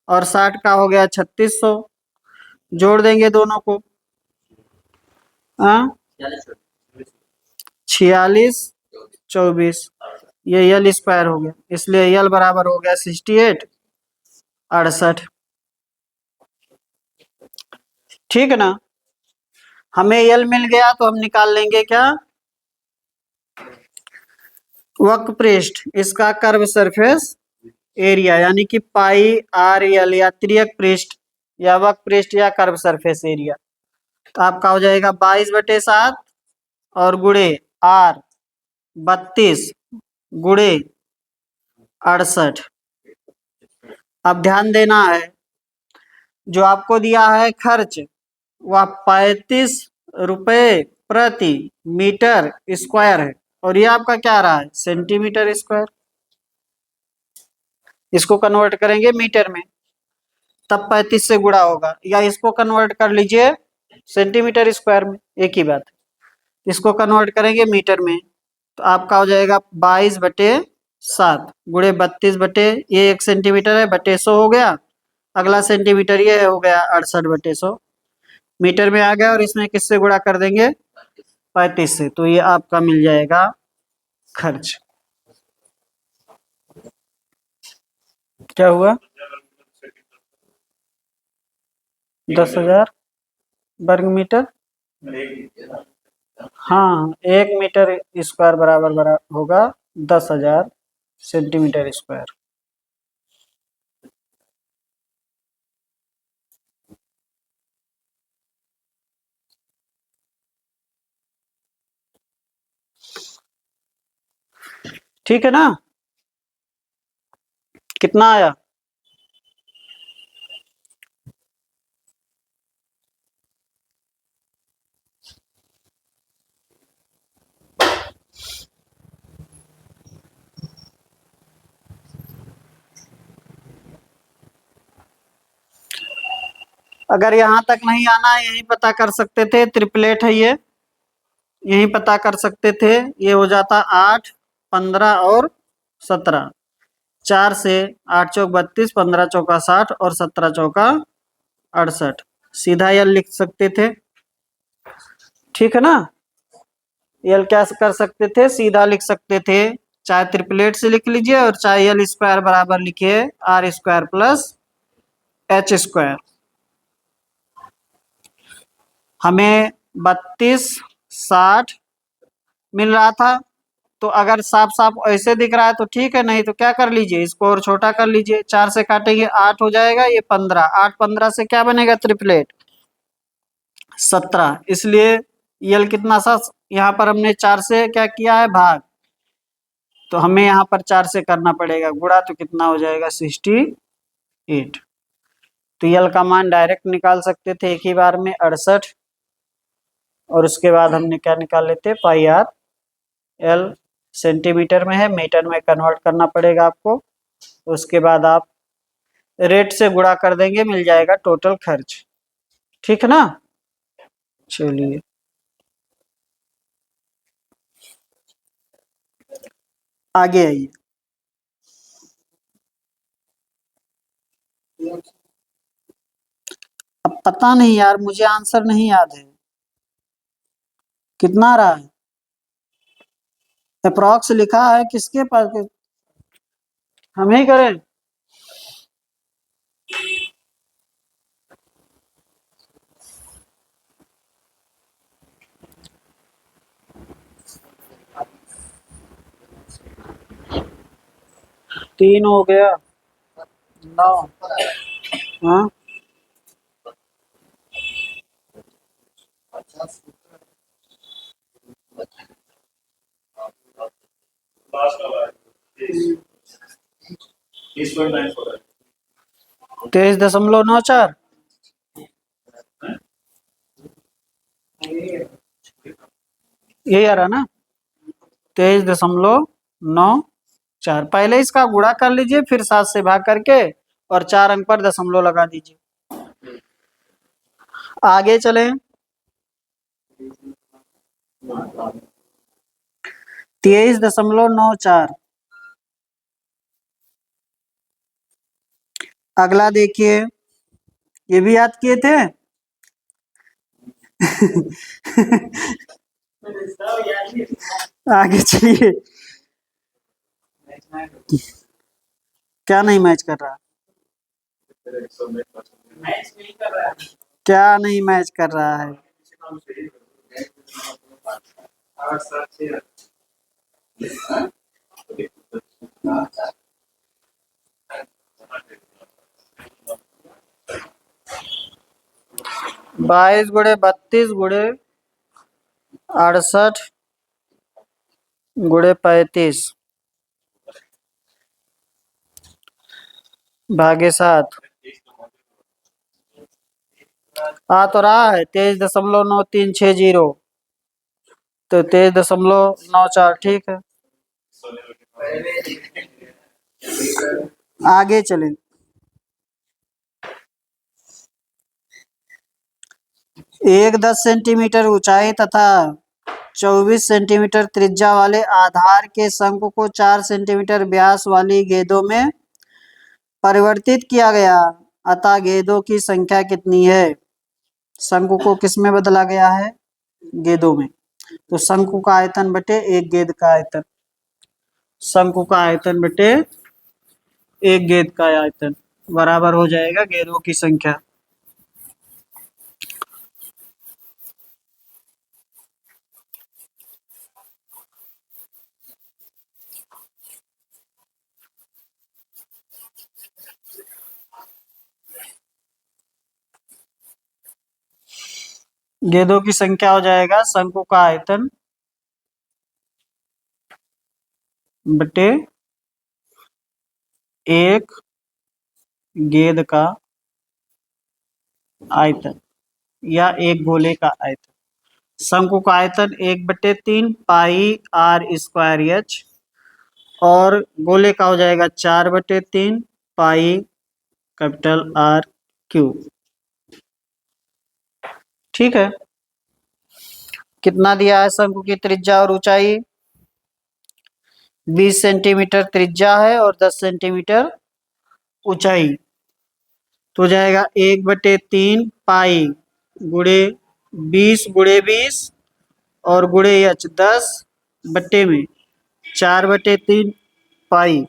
और 60 का हो गया 3600, जोड़ देंगे दोनों को, हाँ 4624, ये यल स्क्वायर हो गया, इसलिए यल बराबर हो गया 68 68, ठीक है ना। हमें यल मिल गया तो हम निकाल लेंगे क्या, वक्र पृष्ठ, इसका कर्व सरफेस एरिया यानी कि पाई आर एल, या त्रियक पृष्ठ या वक्र पृष्ठ या कर्व सरफेस एरिया। तो आपका हो जाएगा 22/7 और गुणे आर 32 गुणे 68। अब ध्यान देना है, जो आपको दिया है खर्च वह 35 रुपए प्रति मीटर स्क्वायर है, और ये आपका क्या रहा है सेंटीमीटर स्क्वायर। इसको कन्वर्ट करेंगे मीटर में तब 35 से गुणा होगा, या इसको कन्वर्ट कर लीजिए सेंटीमीटर स्क्वायर में, एक ही बात। इसको कन्वर्ट करेंगे मीटर में तो आपका हो जाएगा 22/7 गुणे 32 बटे, ये 1 सेंटीमीटर है, बटे 100 हो गया, अगला सेंटीमीटर ये हो गया 68/100, मीटर में आ गया, और इसमें किससे गुणा कर देंगे 35 से, तो ये आपका मिल जाएगा खर्च। क्या हुआ 10,000 वर्ग मीटर, हाँ 1 मीटर स्क्वायर बराबर होगा 10,000 सेंटीमीटर स्क्वायर। ठीक है ना, कितना आया, अगर यहाँ तक नहीं आना है यही पता कर सकते थे, ट्रिपलेट है ये, यही पता कर सकते थे, ये हो जाता 8 15 और 17, 4 से 8 चौक 32, 15 चौका 60 और 17 चौका 68, सीधा यल लिख सकते थे, ठीक है ना। यल क्या कर सकते थे, सीधा लिख सकते थे, चाहे ट्रिपलेट से लिख लीजिए और चाहे यल स्क्वायर बराबर लिखिए r square plus H square. हमें 32 60 मिल रहा था, तो अगर साफ साफ ऐसे दिख रहा है तो ठीक है, नहीं तो क्या कर लीजिए इसको और छोटा कर लीजिए, 4 से काटेंगे 8 हो जाएगा, ये 15, 8 15 से क्या बनेगा ट्रिपलेट 17, इसलिए यल कितना सा, यहाँ पर हमने 4 से क्या किया है भाग, तो हमें यहाँ पर 4 से करना पड़ेगा गुणा, तो कितना हो जाएगा 68। तो यल का मान डायरेक्ट निकाल सकते थे एक ही बार में 68, और उसके बाद हमने क्या निकाल लेते पाई आर एल, सेंटीमीटर में है, मीटर में कन्वर्ट करना पड़ेगा आपको, उसके बाद आप रेट से गुणा कर देंगे, मिल जाएगा टोटल खर्च, ठीक है ना। चलिए आगे आइए। अब पता नहीं यार, मुझे आंसर नहीं याद है। कितना आ रहा है? अप्रॉक्स लिखा है किसके पास? हम ही करें? तीन हो गया, 9। हाँ, $30.94। 23.94। यही आ रहा ना? 23.94। पहले इसका गुणा कर लीजिए, फिर 7 से भाग करके, और 4 अंक पर दशमलव लगा दीजिए। आगे चलें। 23.94। अगला देखिए, ये भी याद किए थे। आगे चलिए। क्या नहीं मैच कर रहा? क्या नहीं मैच कर रहा है? 22 गुणे 32 गुणे 68 गुणे 35 भागे 7। आ तो रहा है 23.9360। तो 23.94, ठीक है। आगे चलें। एक 10 सेंटीमीटर ऊंचाई तथा 24 सेंटीमीटर त्रिज्या वाले आधार के शंकु को 4 सेंटीमीटर व्यास वाली गेंदों में परिवर्तित किया गया, अतः गेंदों की संख्या कितनी है? शंकु को किस में बदला गया है? गेंदों में। तो शंकु का आयतन बटे एक गेंद का आयतन। शंकु का आयतन बटे एक गेंद का आयतन बराबर हो जाएगा गेंदों की संख्या। गेंदों की संख्या हो जाएगा शंकु का आयतन बटे एक गेंद का आयतन, या एक गोले का आयतन। शंकु का आयतन 1/3 पाई आर स्क्वायर एच, और गोले का हो जाएगा 4/3 पाई कैपिटल आर क्यूब। ठीक है। कितना दिया है शंकु की त्रिज्या और ऊंचाई? 20 सेंटीमीटर त्रिज्या है और 10 सेंटीमीटर ऊंचाई। तो हो जाएगा 1/3 पाई गुणे 20 और गुणे एच 10 बट्टे में 4/3 पाई।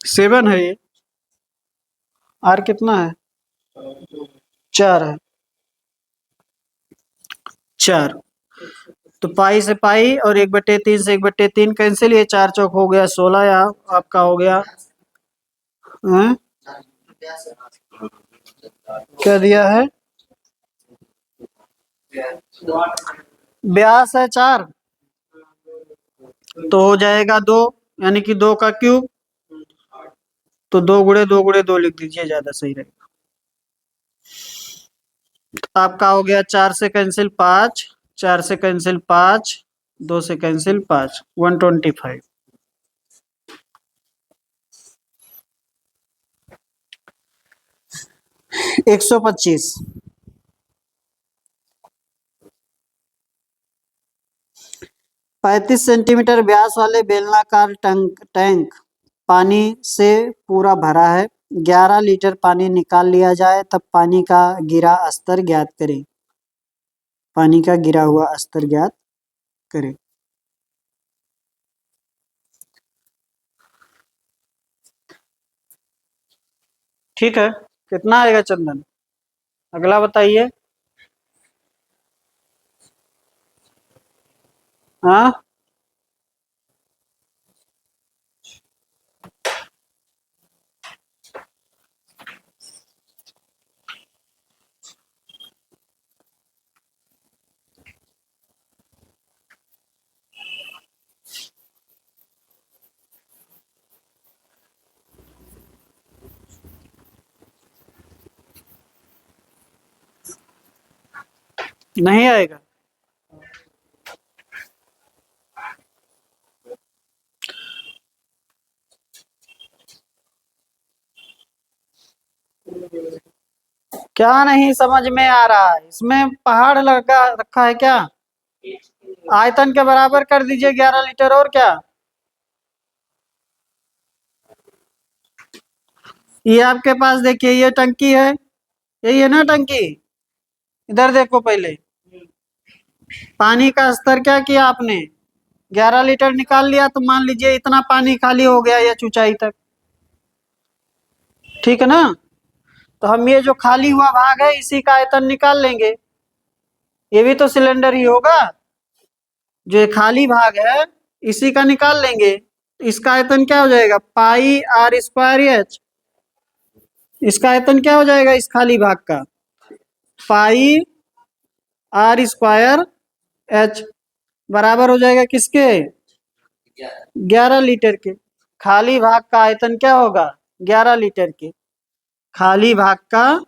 7 है ये। आर कितना है? 4 है। 4। तो पाई से पाई और 1/3 से 1/3 कैंसिल, ये 4 चौक हो गया 16, या आपका हो गया। हैं? क्या दिया है? व्यास है 4, तो हो जाएगा 2, यानी कि 2 का क्यूब। तो 2 गुणे 2 लिख दीजिए, ज्यादा सही रहेगा। तो आपका हो गया 4 से कैंसिल 5, 4 से कैंसिल 5, 2 से कैंसिल 5, 125। 125। 35 सेंटीमीटर व्यास वाले बेलनाकार टैंक पानी से पूरा भरा है। 11 लीटर पानी निकाल लिया जाए तब पानी का गिरा स्तर ज्ञात करें। पानी का गिरा हुआ स्तर ज्ञात करें। ठीक है, कितना आएगा चंदन? अगला बताइए। हाँ, नहीं आएगा। क्या नहीं समझ में आ रहा है? इसमें पहाड़ लगा रखा है क्या? आयतन के बराबर कर दीजिए 11 लीटर, और क्या? ये आपके पास देखिए, ये टंकी है, यही है ना टंकी? इधर देखो पहले, पानी का स्तर क्या किया आपने? 11 लीटर निकाल लिया, तो मान लीजिए इतना पानी खाली हो गया या ऊंचाई तक। ठीक है ना? तो हम ये जो खाली हुआ भाग है इसी का आयतन निकाल लेंगे। ये भी तो सिलेंडर ही होगा। जो ये खाली भाग है इसी का निकाल लेंगे। इसका आयतन क्या हो जाएगा? पाई आर स्क्वायर एच। इसका आयतन क्या हो जाएगा इस खाली भाग का? पाई आर स्क्वायर एच बराबर हो जाएगा किसके? 11 लीटर के। खाली भाग का आयतन क्या होगा? 11 लीटर के। खाली भाग का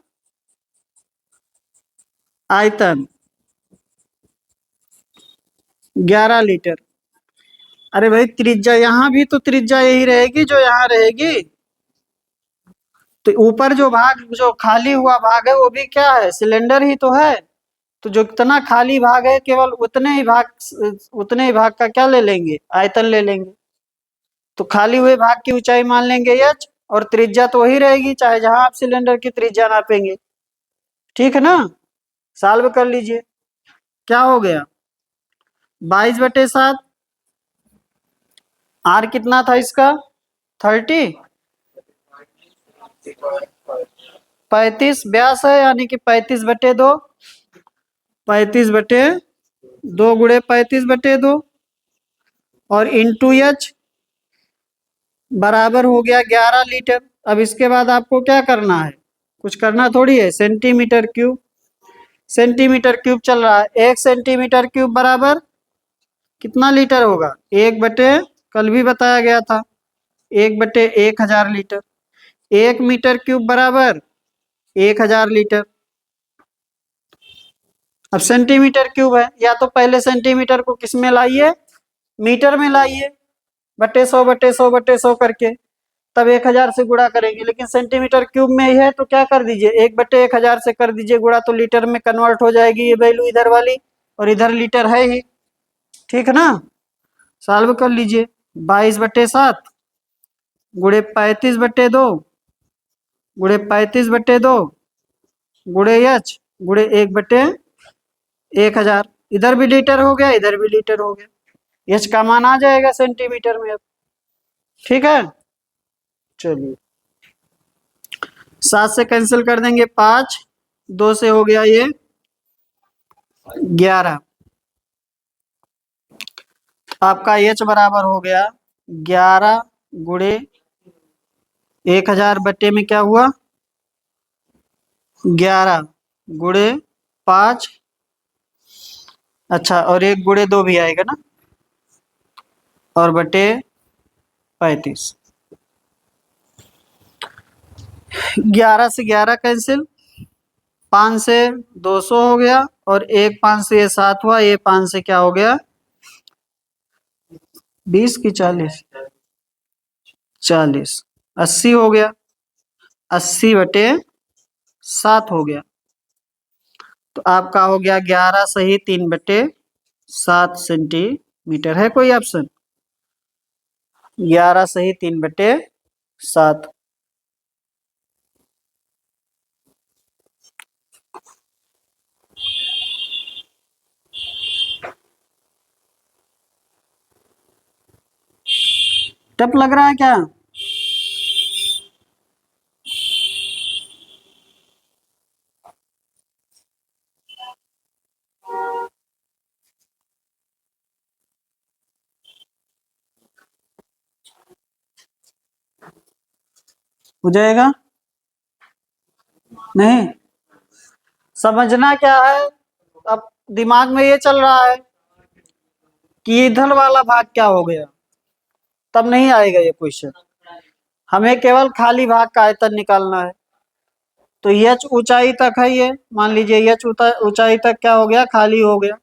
आयतन 11 लीटर। अरे भाई, त्रिज्या यहाँ भी तो त्रिज्या यही रहेगी जो यहाँ रहेगी। तो ऊपर जो भाग, जो खाली हुआ भाग है वो भी क्या है? सिलेंडर ही तो है। तो जो इतना खाली भाग है केवल उतने ही भाग का क्या ले लेंगे? आयतन ले लेंगे। तो खाली हुए भाग की ऊंचाई मान लेंगे एच, और त्रिज्या तो वही रहेगी चाहे जहां आप सिलेंडर की त्रिज्या नापेंगे। ठीक है ना? सॉल्व कर लीजिए। क्या हो गया? 22/7। आर कितना था इसका? 30। 35 व्यास है, यानी कि 35/2। 35/2 गुणे 35/2 और इंटू एच बराबर हो गया 11 लीटर। अब इसके बाद आपको क्या करना है? कुछ करना थोड़ी है। सेंटीमीटर क्यूब, सेंटीमीटर क्यूब चल रहा है। 1 सेंटीमीटर क्यूब बराबर कितना लीटर होगा? 1/, कल भी बताया गया था, 1/1000 लीटर। 1 मीटर क्यूब बराबर 1000 लीटर। अब सेंटीमीटर क्यूब है, या तो पहले सेंटीमीटर को किस में लाइए? मीटर में लाइए, बटे 100 करके, तब 1000 से गुणा करेंगे। लेकिन सेंटीमीटर क्यूब में ही है तो क्या कर दीजिए, 1/1000 से कर दीजिए गुणा, तो लीटर में कन्वर्ट हो जाएगी ये वैल्यू इधर वाली, और इधर लीटर है ही। ठीक है ना? सॉल्व कर लीजिए। 22/7 गुणे 35/2 गुणे 35/2 गुणे एच गुणे 1/1000। इधर भी लीटर हो गया, इधर भी लीटर हो गया। एच का मान आ जाएगा सेंटीमीटर में अब। ठीक है, चलिए 7 से कैंसिल कर देंगे, 5, 2 से हो गया ये 11। आपका एच बराबर हो गया 11 गुणे 1000 बट्टे में क्या हुआ? 11 गुणे 5। अच्छा, और 1 गुणे 2 भी आएगा ना, और बटे 35। 11 से 11 कैंसिल, 5 से 200 हो गया, और 5 से ये 7 हुआ, ये 5 से क्या हो गया? 20 की 40, 40, 80 हो गया। 80/7 हो गया। तो आपका हो गया 11 सही 3/7 सेंटीमीटर। मीटर है कोई ऑप्शन? 11 सही 3/7। टफ लग रहा है क्या? हो जाएगा? नहीं समझना क्या है, अब दिमाग में ये चल रहा है कि इधर वाला भाग क्या हो गया, तब नहीं आएगा ये क्वेश्चन। हमें केवल खाली भाग का आयतन निकालना है। तो एच ऊंचाई तक है, ये मान लीजिए एच ऊंचाई तक क्या हो गया, खाली हो गया।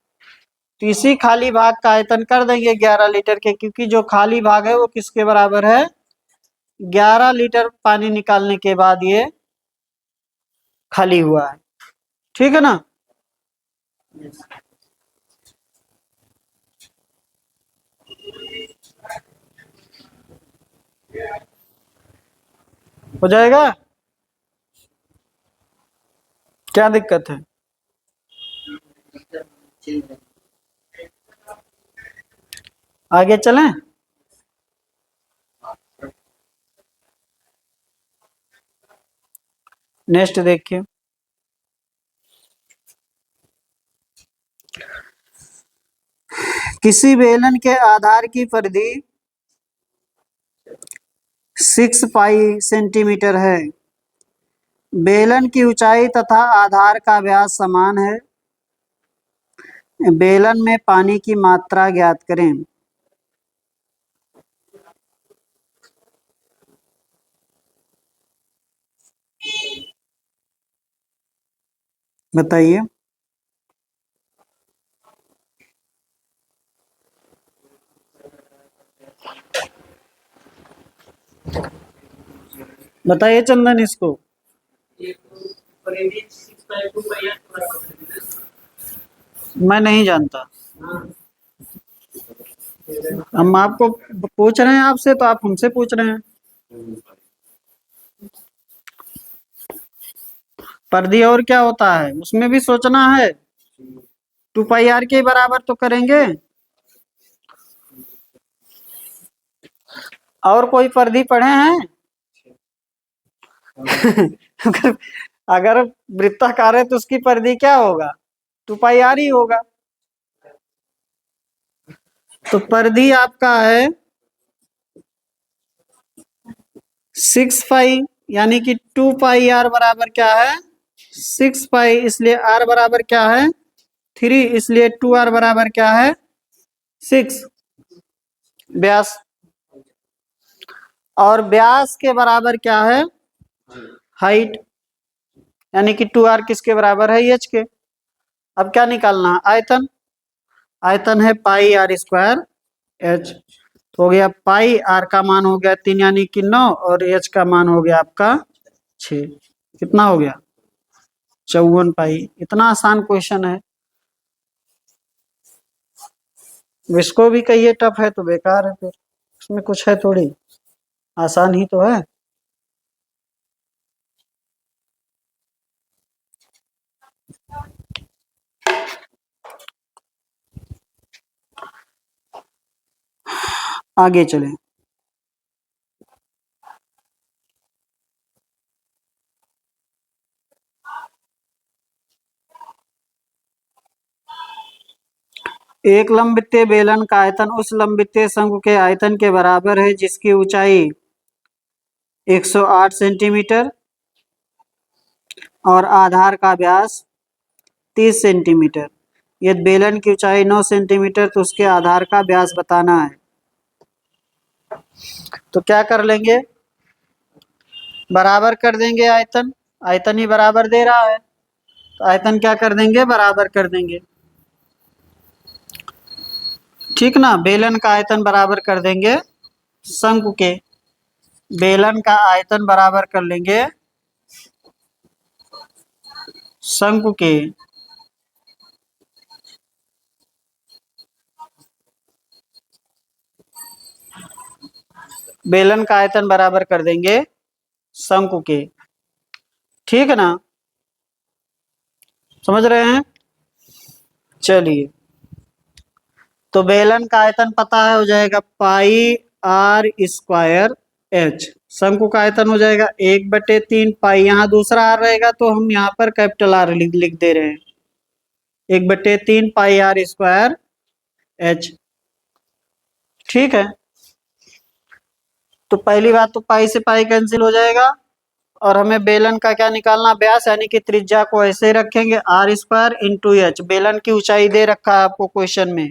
तो इसी खाली भाग का आयतन कर देंगे 11 लीटर के, क्योंकि जो खाली भाग है वो किसके बराबर है, 11 लीटर पानी निकालने के बाद ये खाली हुआ है। ठीक है ना? हो जाएगा? क्या दिक्कत है? आगे चलें? नेक्स्ट देखिए, किसी बेलन के आधार की परिधि 6 पाई सेंटीमीटर है। बेलन की ऊंचाई तथा आधार का व्यास समान है। बेलन में पानी की मात्रा ज्ञात करें। बताइए। बताइए चंदन इसको। मैं नहीं जानता। हम आपको पूछ रहे हैं आपसे, तो आप हमसे पूछ रहे हैं। परिधि और क्या होता है उसमें भी सोचना है। 2 पाई आर के बराबर तो करेंगे। और कोई परिधि पढ़े हैं? अगर अगर वृत्ताकार है तो उसकी परिधि क्या होगा, 2 पाई आर ही होगा। तो परिधि आपका है 6 पाई, यानी कि 2 पाई आर बराबर क्या है, 6 पाई, इसलिए आर बराबर क्या है 3, इसलिए 2 आर बराबर क्या है 6। व्यास, और व्यास के बराबर क्या है हाइट, यानी कि 2 आर किसके बराबर है, एच के। अब क्या निकालना है, आयतन। आयतन है पाई आर स्क्वायर एच। तो हो गया पाई आर का मान हो गया 3 यानी कि 9, और एच का मान हो गया आपका 6। कितना हो गया, 54 पाई। इतना आसान क्वेश्चन है। इसको भी कहिए टफ है तो बेकार है, फिर उसमें कुछ है थोड़ी, आसान ही तो है। आगे चलें। एक लंबवृत्तीय बेलन का आयतन उस लंबवृत्तीय शंकु के आयतन के बराबर है जिसकी ऊंचाई 108 सेंटीमीटर और आधार का व्यास 30 सेंटीमीटर। यदि बेलन की ऊंचाई 9 सेंटीमीटर तो उसके आधार का व्यास बताना है। तो क्या कर लेंगे, बराबर कर देंगे आयतन। आयतन ही बराबर दे रहा है, तो आयतन क्या कर देंगे, बराबर कर देंगे। ठीक ना, बेलन का आयतन बराबर कर देंगे शंकु के। बेलन का आयतन बराबर कर लेंगे शंकु के। बेलन का आयतन बराबर कर देंगे शंकु के। ठीक है ना, समझ रहे हैं? चलिए, तो बेलन का आयतन पता है, हो जाएगा पाई आर स्क्वायर एच। शंकु का आयतन हो जाएगा 1/3 पाई, यहाँ दूसरा आर रहेगा तो हम यहाँ पर कैपिटल आर लिख दे रहे हैं, 1/3 पाई आर स्क्वायर एच। ठीक है, तो पहली बात तो पाई से पाई कैंसिल हो जाएगा, और हमें बेलन का क्या निकालना, व्यास, यानी कि त्रिज्या को ऐसे ही रखेंगे आर स्क्वायर इंटू एच। बेलन की ऊंचाई दे रखा है आपको क्वेश्चन में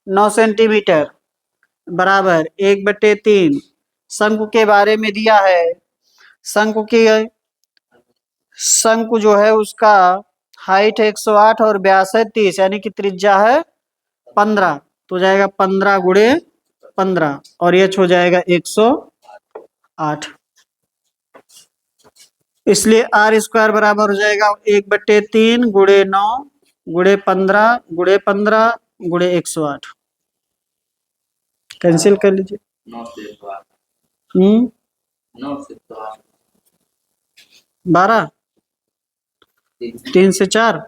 9 सेंटीमीटर, बराबर 1/3। शंकु के बारे में दिया है, शंकु की, शंकु जो है उसका हाइट 108 और व्यास है 30, यानी कि त्रिज्या है 15, तो जाएगा 15 × 15 और एच हो जाएगा 108। इसलिए आर स्क्वायर बराबर हो जाएगा 1/3 × 9 × 15 × 15 × 108। कैंसिल कर लीजिए। 12, 3 से 4,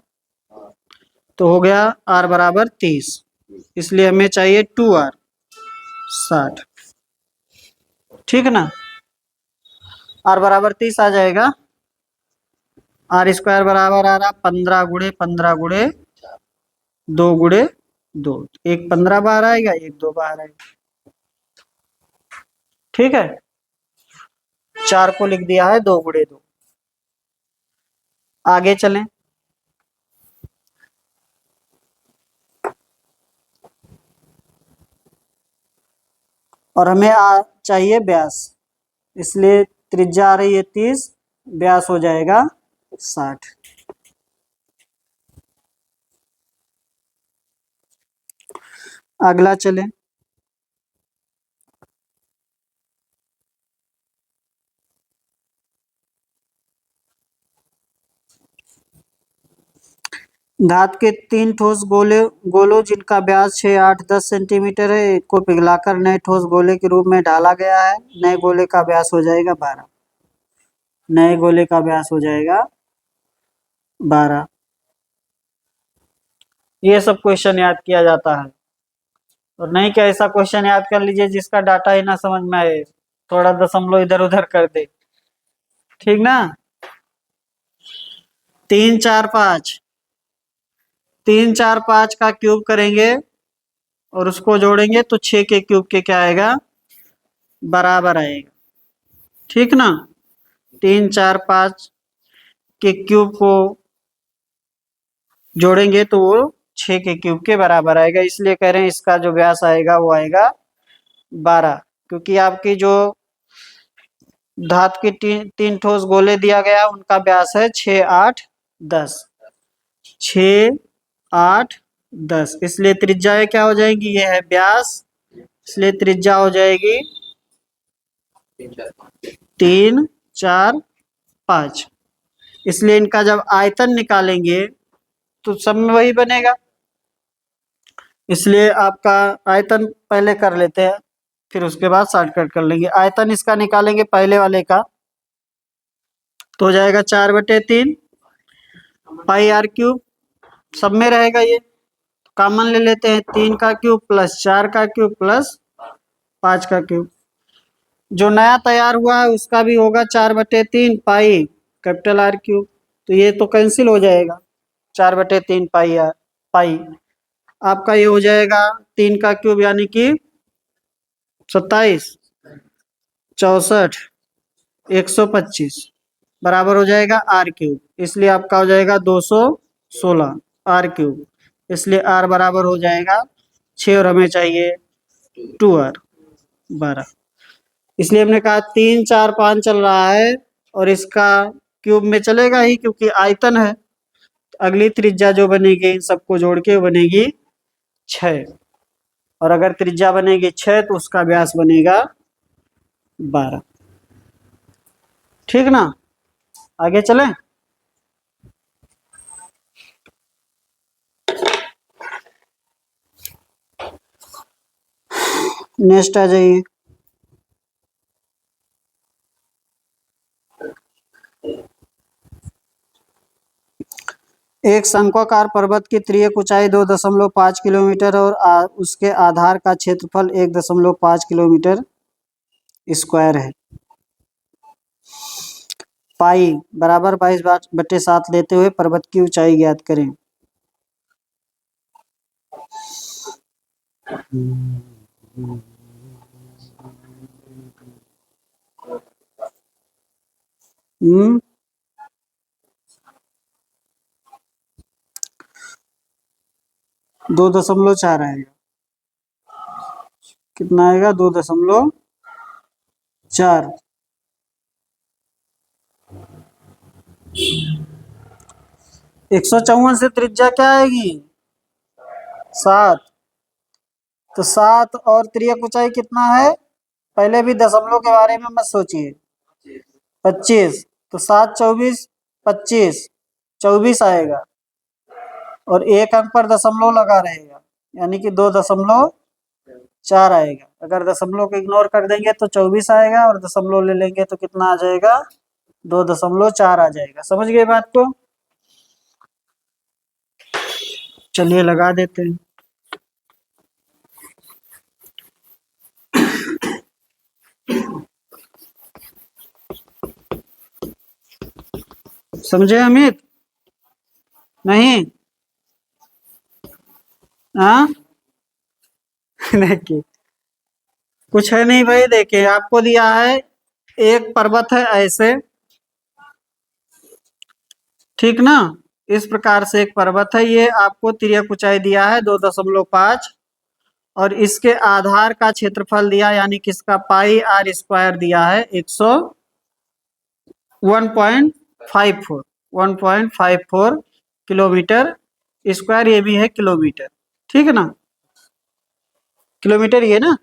तो हो गया आर बराबर 30, इसलिए हमें चाहिए 2r 60। ठीक ना, आर बराबर 30 आ जाएगा। आर स्क्वायर बराबर आ रहा 15 × 15 × 2 × 2, एक 15 बाहर आएगा, एक 2 बाहर आएगा। ठीक है, 4 को लिख दिया है 2 × 2। आगे चलें, और हमें चाहिए व्यास, इसलिए त्रिज्या आ रही है 30, व्यास हो जाएगा 60। अगला चलें, धातु के 3 ठोस गोलों जिनका व्यास 6, 8, 10 सेंटीमीटर है को पिघलाकर नए ठोस गोले के रूप में ढाला गया है। नए गोले का व्यास हो जाएगा 12। नए गोले का व्यास हो जाएगा 12। ये सब क्वेश्चन याद किया जाता है, और नहीं क्या ऐसा क्वेश्चन याद कर लीजिए जिसका डाटा ही ना समझ में आए, थोड़ा दशमलव इधर उधर कर दे। ठीक ना, 3, 4, 5, 3, 4, 5 का क्यूब करेंगे और उसको जोड़ेंगे तो 6 के क्यूब के क्या आएगा, बराबर आएगा। ठीक ना, 3, 4, 5 के क्यूब को जोड़ेंगे तो वो 6 के क्यूब के बराबर आएगा, इसलिए कह रहे हैं इसका जो व्यास आएगा वो आएगा 12, क्योंकि आपकी जो धातु की 3 ठोस गोले दिया गया उनका व्यास है 6, 8, 10, 6, 8, 10, इसलिए त्रिज्या क्या हो जाएगी, ये है व्यास, इसलिए त्रिज्या हो जाएगी 3, 4, 5। इसलिए इनका जब आयतन निकालेंगे तो सब में वही बनेगा, इसलिए आपका आयतन पहले कर लेते हैं, फिर उसके बाद शॉर्टकट कर लेंगे। आयतन इसका निकालेंगे पहले वाले का, तो हो जाएगा 4/3 पाई आर क्यूब, सब में रहेगा ये, कॉमन ले लेते हैं, 3 का क्यूब प्लस 4 का क्यूब प्लस 5 का क्यूब। जो नया तैयार हुआ है उसका भी होगा 4/3 पाई कैपिटल आर क्यूब, तो ये तो कैंसिल हो जाएगा, 4/3 पाई आर पाई, आपका ये हो जाएगा 3 का क्यूब यानी कि 27, 64, 125 बराबर हो जाएगा आर क्यूब, इसलिए आपका हो जाएगा 216 आर क्यूब, इसलिए आर बराबर हो जाएगा 6 और हमें चाहिए 2r 12। इसलिए हमने कहा 3, 4, 5 चल रहा है और इसका क्यूब में चलेगा ही क्योंकि आयतन है। अगली त्रिज्या जो बनेगी इन सबको जोड़ के बनेगी 6, और अगर त्रिज्या बनेगी 6 तो उसका व्यास बनेगा 12। ठीक ना, आगे चलें। नेक्स्ट आ जाइए, एक शंक्वाकार पर्वत की तिर्यक ऊंचाई 2.5 किलोमीटर और उसके आधार का क्षेत्रफल 1.5 किलोमीटर स्क्वायर है। पाई बराबर 22/7 लेते हुए पर्वत की ऊंचाई ज्ञात करें। हम्म 2.4 आएगा। कितना आएगा? 2.4। 154 से त्रिज्या क्या आएगी? 7। तो 7 और तिर्यक ऊंचाई कितना है? पहले भी दशमलव के बारे में मत सोचिए। 25। तो 7 24 25 24 आएगा और एक अंक पर दशमलव लगा रहेगा, यानी कि 2.4 आएगा। अगर दशमलव को इग्नोर कर देंगे तो 24 आएगा और दशमलव ले लेंगे तो कितना आ जाएगा? 2.4 आ जाएगा। समझ गए बात को? चलिए लगा देते हैं। समझे अमित? नहीं? हाँ देखिए कुछ है नहीं भाई। देखिए आपको दिया है एक पर्वत है ऐसे, ठीक ना? इस प्रकार से एक पर्वत है, ये आपको तिर्यक ऊंचाई दिया है 2.5 और इसके आधार का क्षेत्रफल दिया, यानी किसका? पाई आर स्क्वायर दिया है 154 किलोमीटर स्क्वायर। ये भी है किलोमीटर, ठीक है ना? किलोमीटर ये ना।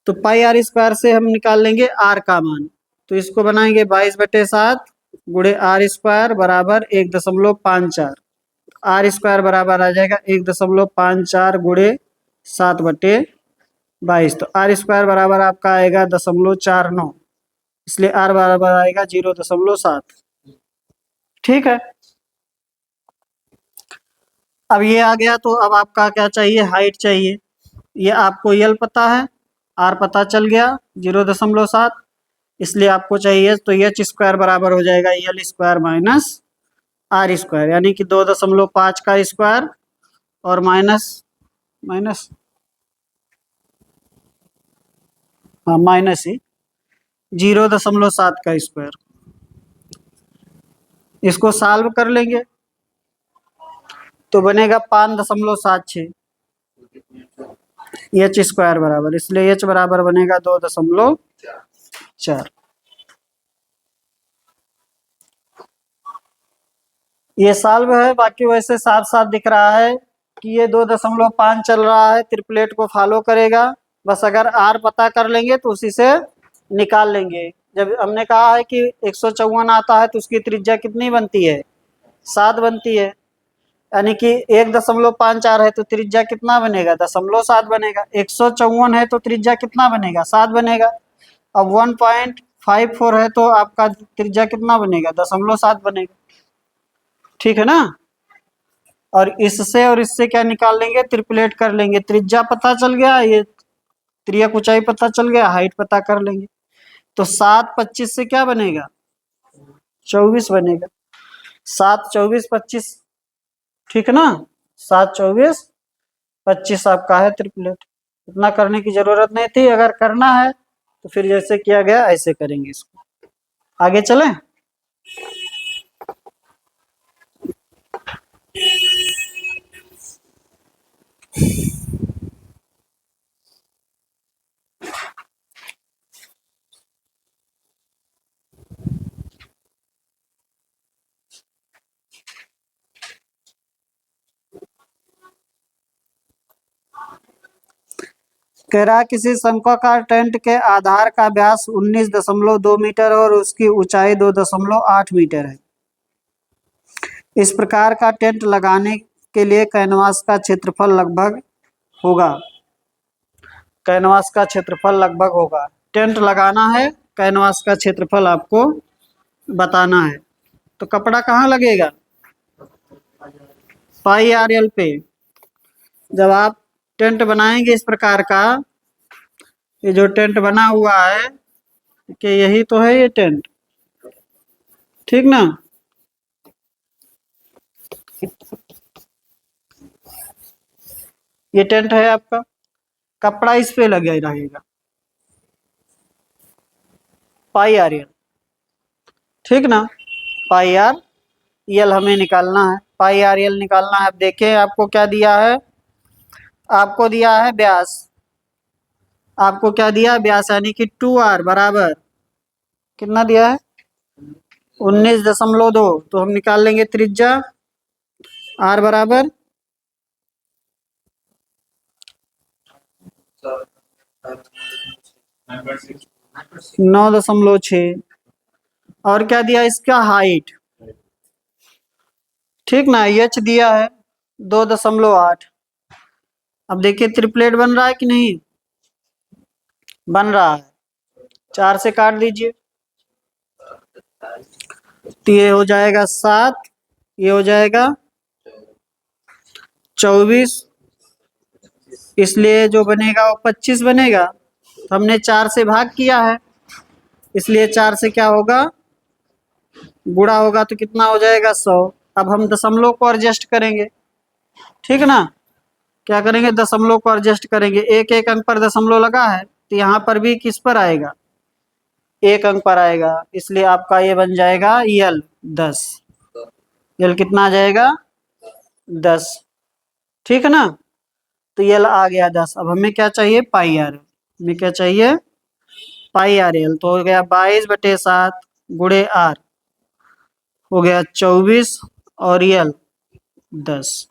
तो पाई आर स्क्वायर से हम निकाल लेंगे आर का मान। तो इसको बनाएंगे 22/7 गुणे आर स्क्वायर बराबर 1.54। आर स्क्वायर बराबर आ जाएगा 1.54 गुणे 7/22। तो आर स्क्वायर बराबर आपका आएगा 0.49, इसलिए आर बराबर आएगा 0.7। ठीक है। अब ये आ गया तो अब आपका क्या चाहिए? हाइट चाहिए। ये आपको यल पता है, आर पता चल गया 0.7, इसलिए आपको चाहिए तो एच स्क्वायर बराबर हो जाएगा l square minus r square, यानी कि 2.5 का स्क्वायर और माइनस माइनस हाँ माइनस ही 0.7 का स्क्वायर। इसको सॉल्व कर लेंगे तो बनेगा 5.76 एच स्क्वायर बराबर, इसलिए एच बराबर बनेगा 2.4। ये सॉल्व है। बाकी वैसे साफ साफ दिख रहा है कि ये 2.5 चल रहा है, ट्रिपलेट को फॉलो करेगा। बस अगर आर पता कर लेंगे तो उसी से निकाल लेंगे। जब हमने कहा है कि 154 आता है तो उसकी त्रिज्या कितनी बनती है? 7 बनती है, यानी कि 1.54 है तो त्रिज्या कितना बनेगा? 0.7 बनेगा। 154 है तो त्रिज्या कितना बनेगा? 7 बनेगा। अब 1.54 है तो आपका त्रिज्या कितना बनेगा? 0.7 बनेगा। ठीक है ना? और इससे और इससे क्या निकाल लेंगे? ट्रिपलेट कर लेंगे। त्रिज्या पता चल गया, ये त्रियक ऊंचाई पता चल गया, हाइट पता कर लेंगे। तो 7 25 से क्या बनेगा? 24 बनेगा। 7 24 25, ठीक है ना? 7 24 25 आपका है ट्रिपलेट। इतना करने की जरूरत नहीं थी। अगर करना है तो फिर जैसे किया गया ऐसे करेंगे। इसको आगे चलें। कह रहा है किसी शंक्वाकार टेंट के आधार का व्यास 19.2 मीटर और उसकी ऊंचाई 2.8 मीटर है। इस प्रकार का टेंट लगाने के लिए कैनवास का क्षेत्रफल लगभग होगा। कैनवास का क्षेत्रफल लगभग होगा। टेंट लगाना है, कैनवास का क्षेत्रफल आपको बताना है। तो कपड़ा कहाँ लगेगा? पाई आर एल पे जब आप टेंट बनाएंगे इस प्रकार का, ये जो टेंट बना हुआ है कि यही तो है ये टेंट, ठीक ना। ये टेंट है आपका, कपड़ा इस पे लगे रहेगा, पाई आर एल, ठीक ना। पाई आर एल हमें निकालना है, पाई आर एल निकालना है। अब देखें आपको क्या दिया है, आपको दिया है व्यास, आपको क्या दिया व्यास, यानी कि 2r बराबर कितना दिया है 19.2। तो हम निकाल लेंगे त्रिज्या, r बराबर 9.6। और क्या दिया इसका हाइट, ठीक ना, एच दिया है 2.8। अब देखिए ट्रिपलेट बन रहा है कि नहीं, बन रहा है, 4 से काट दीजिए तो ये हो जाएगा 7, ये हो जाएगा 24, इसलिए जो बनेगा वो 25 बनेगा। तो हमने 4 से भाग किया है, इसलिए 4 से क्या होगा गुणा होगा तो कितना हो जाएगा 100। अब हम दशमलव को एडजस्ट करेंगे, ठीक ना। क्या करेंगे, दशमलव को एडजस्ट करेंगे, एक एक अंक पर दशमलव लगा है तो यहाँ पर भी किस पर आएगा, एक अंक पर आएगा, इसलिए आपका ये बन जाएगा यल 10। यल कितना आ जाएगा 10, ठीक है ना। तो यल आ गया 10। अब हमें क्या चाहिए पाई आर, हमें क्या चाहिए पाई आर एल। तो हो गया 22/7 गुणे आर, हो गया 24, और यल 10।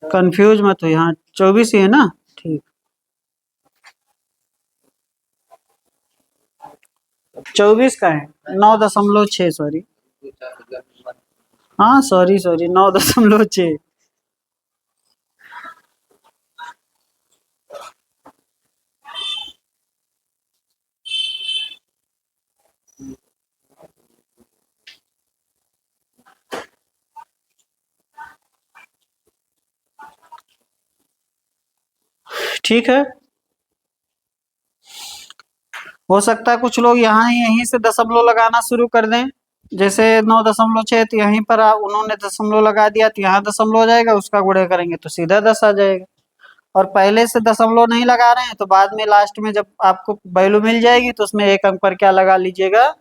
कंफ्यूज मत हो, यहाँ 24 ही है ना, ठीक। 24 का है 9.6, सॉरी, हाँ सॉरी सॉरी 9.6। ठीक है, हो सकता है कुछ लोग यहाँ यहीं से दशमलव लगाना शुरू कर दें, जैसे 9.6 तो यहीं पर उन्होंने दशमलव लगा दिया तो यहाँ दशमलव हो जाएगा, उसका गुणा करेंगे तो सीधा 10 आ जाएगा। और पहले से दशमलव नहीं लगा रहे हैं तो बाद में लास्ट में जब आपको वैल्यू मिल जाएगी तो उसमें एक अंक पर क्या लगा लीजिएगा,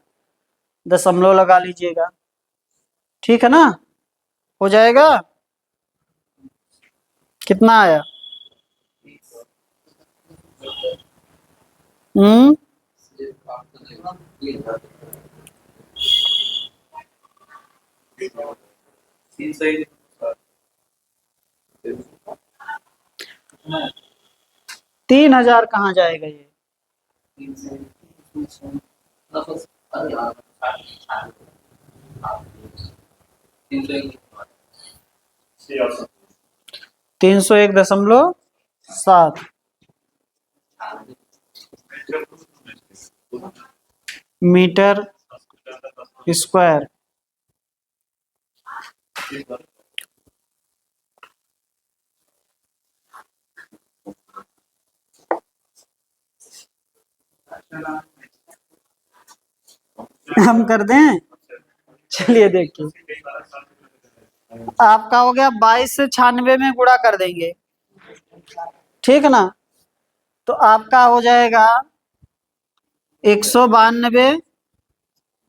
दशमलव लगा लीजिएगा, ठीक है ना। हो जाएगा, कितना आया, 3,000 कहाँ जाएगा ये, तीन सौ 1.7 मीटर स्क्वायर। हम कर दें, चलिए देखिए, आपका हो गया 22 से 96 में गुणा कर देंगे, ठीक ना। तो आपका हो जाएगा 192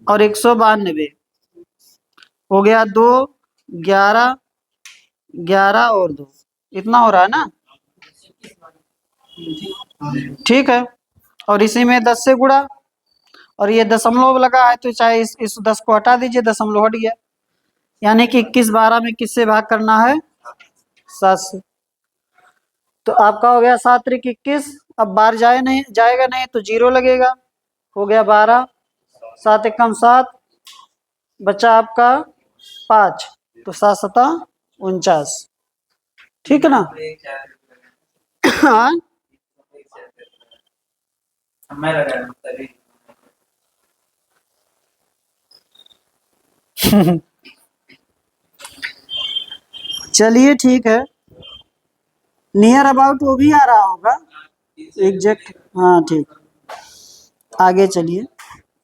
और 192, हो गया 2, 11, 11 और 2, इतना हो रहा है ना, ठीक है। और इसी में 10 से गुणा, और ये दशमलव लगा है तो चाहे इस 10 को हटा दीजिए, दशमलव हट गया, यानी कि 21/12 में किससे भाग करना है, 7 से। तो आपका हो गया 7 त्रिक 21, अब बार जाएगा नहीं तो 0 लगेगा, हो गया 12, 7 एकम 7, बचा आपका 5, तो 7 सता 49, ठीक है ना। हाँ चलिए ठीक है, नियर अबाउट वो भी आ रहा होगा, एग्जैक्ट। हाँ ठीक, आगे चलिए।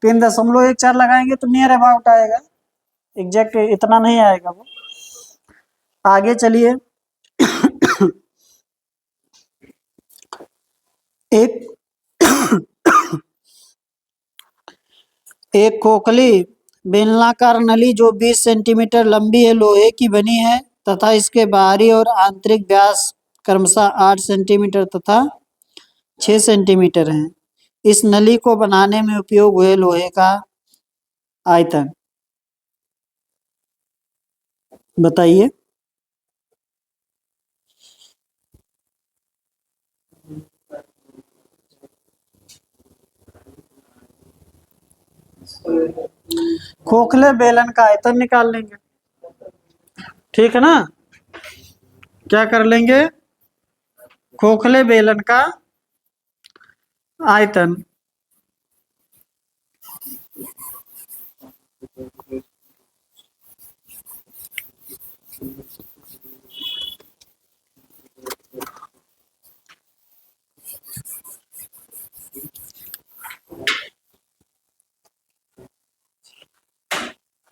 3.14 लगाएंगे तो नियर अबाउट आएगा, एग्जैक्ट इतना नहीं आएगा वो। आगे चलिए। एक एक खोखली बेलनाकार नली जो 20 सेंटीमीटर लंबी है, लोहे की बनी है तथा इसके बाहरी और आंतरिक व्यास क्रमशः 8 सेंटीमीटर तथा 6 सेंटीमीटर है। इस नली को बनाने में उपयोग हुए लोहे का आयतन बताइए। खोखले बेलन का आयतन निकाल लेंगे, ठीक है ना। क्या कर लेंगे, खोखले बेलन का आयतन।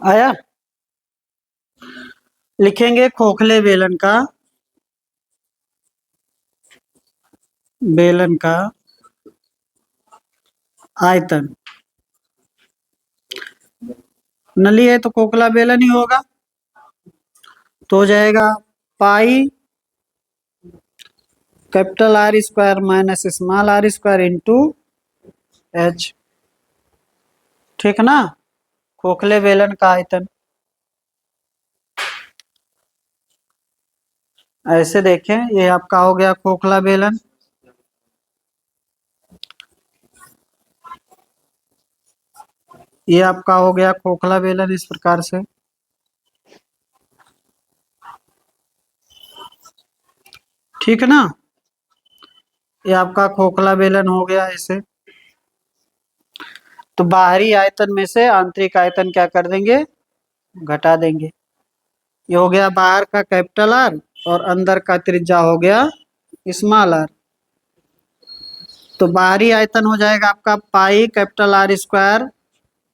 आया, लिखेंगे खोखले बेलन का आयतन। नली है तो खोखला बेलन ही होगा, तो हो जाएगा pi capital r square minus small r square into h, ठीक ना। खोखले बेलन का आयतन ऐसे देखें, ये आपका हो गया खोखला बेलन, ये आपका हो गया खोखला बेलन इस प्रकार से, ठीक है ना। ये आपका खोखला बेलन हो गया ऐसे। तो बाहरी आयतन में से आंतरिक आयतन क्या कर देंगे, घटा देंगे। ये हो गया बाहर का कैपिटल आर और अंदर का त्रिज्या हो गया स्मॉल आर। तो बाहरी आयतन हो जाएगा आपका pi capital r square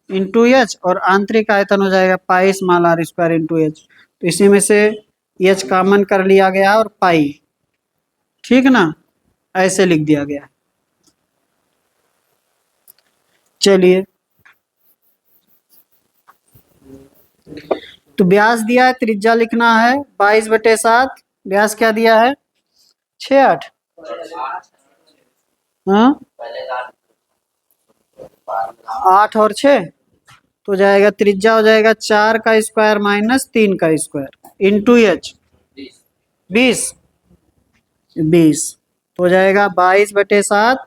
into H और आंतरिक आयतन हो जाएगा pi small r square into h. तो इसी में से एच कॉमन कर लिया गया और पाई, ठीक ना, ऐसे लिख दिया गया। चलिए, तो व्यास दिया है, त्रिज्या लिखना है 22/7। व्यास क्या दिया है, 6/8। हाँ, 8 और 6 तो जाएगा, त्रिज्या हो जाएगा 4 का स्क्वायर माइनस 3 का स्क्वायर इंटू एच 20 तो हो जाएगा 22/7।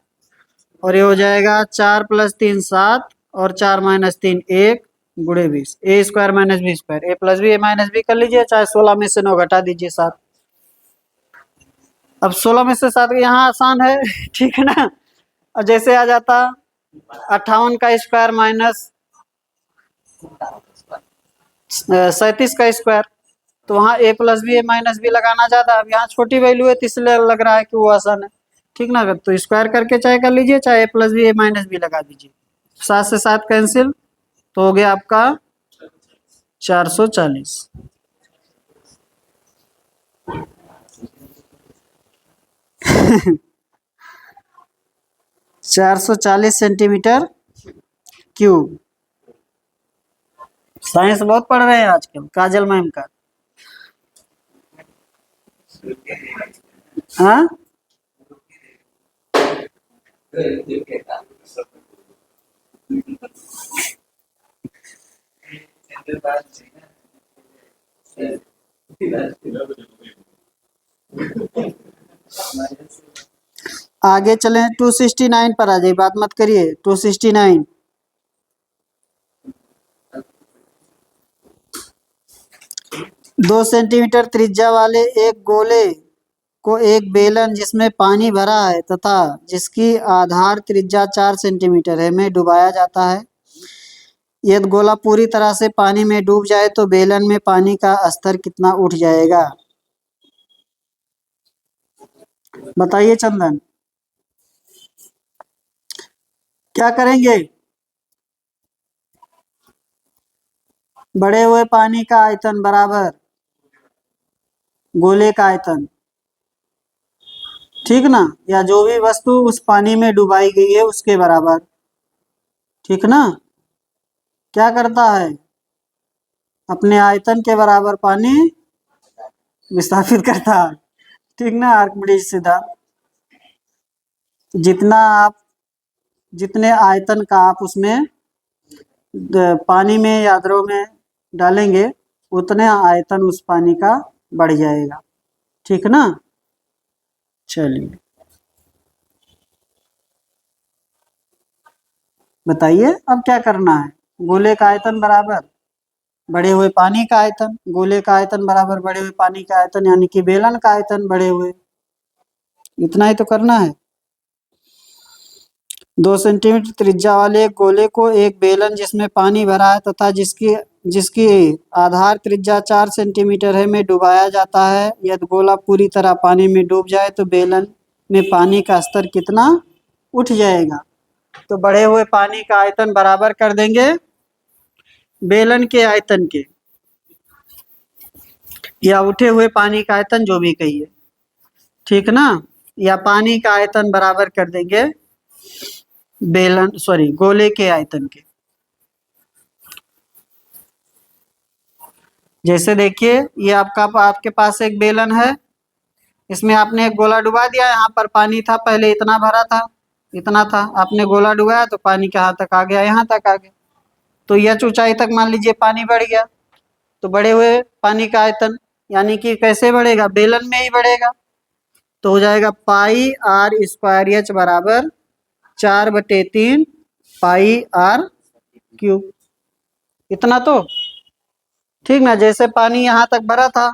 और ये हो जाएगा 4 + 3 7 और 4 - 3 1 गुणे 20, ए स्क्वायर माइनस बी स्क्वायर, ए प्लस बी ए माइनस बी कर लीजिए, चाहे 16 में से 9 घटा दीजिए 7। अब 16 में से 7 यहाँ आसान है। ठीक है ना। और जैसे आ जाता 58 का स्क्वायर माइनस 37 का स्क्वायर, तो वहाँ ए प्लस बी ए माइनस बी लगाना ज्यादा। अब यहाँ छोटी वैल्यू है तो इसलिए लग रहा है कि वो आसान है, ठीक ना। तो स्क्वायर करके चाहे कर लीजिए, चाहे ए प्लस बी ए माइनस बी लगा दीजिए। 7 से 7 कैंसिल, तो हो गया आपका 440। 440 सेंटीमीटर क्यूब। साइंस बहुत पढ़ रहे हैं आजकल काजल मैम का। हाँ, आगे चले 269 पर आ जाइए, बात मत करिए। 269, 2 सेंटीमीटर त्रिज्या वाले एक गोले को एक बेलन जिसमें पानी भरा है तथा जिसकी आधार त्रिज्या 4 सेंटीमीटर है में डुबाया जाता है। यदि गोला पूरी तरह से पानी में डूब जाए तो बेलन में पानी का स्तर कितना उठ जाएगा? बताइए चंदन, क्या करेंगे? बढ़े हुए पानी का आयतन बराबर गोले का आयतन, ठीक ना, या जो भी वस्तु उस पानी में डुबाई गई है उसके बराबर, ठीक ना। क्या करता है? अपने आयतन के बराबर पानी विस्थापित करता है, ठीक ना, आर्किमिडीज सिद्धांत। जितना आप जितने आयतन का आप उसमें पानी में या द्रव में डालेंगे उतने आयतन उस पानी का बढ़ जाएगा, ठीक ना। चलिए बताइए अब क्या करना है। गोले का आयतन बराबर बढ़े हुए पानी का आयतन, गोले का आयतन बराबर बढ़े हुए पानी का आयतन, यानी कि बेलन का आयतन बढ़े हुए, इतना ही तो करना है। 2 सेंटीमीटर त्रिज्या वाले एक गोले को एक बेलन जिसमें पानी भरा है तथा जिसकी जिसकी आधार त्रिज्या 4 सेंटीमीटर है में डुबाया जाता है। यदि गोला पूरी तरह पानी में डूब जाए तो बेलन में पानी का स्तर कितना उठ जाएगा? तो बढ़े हुए पानी का आयतन बराबर कर देंगे बेलन के आयतन के, या उठे हुए पानी का आयतन, जो भी कहिए, ठीक ना। या पानी का आयतन बराबर कर देंगे गोले के आयतन के। जैसे देखिए ये आपके पास एक बेलन है, इसमें आपने एक गोला डुबा दिया, यहाँ पर पानी था पहले इतना भरा था, इतना था, आपने गोला डुबाया तो पानी कहाँ तक आ गया? यहाँ तक आ गया। तो यह ऊंचाई तक मान लीजिए पानी बढ़ गया, तो बढ़े हुए पानी का आयतन यानी कि कैसे बढ़ेगा? बेलन में ही बढ़ेगा। तो हो जाएगा पाई आर स्क्वायर एच बराबर 4/3 पाई आर क्यूब, इतना तो, ठीक ना। जैसे पानी यहाँ तक भरा था,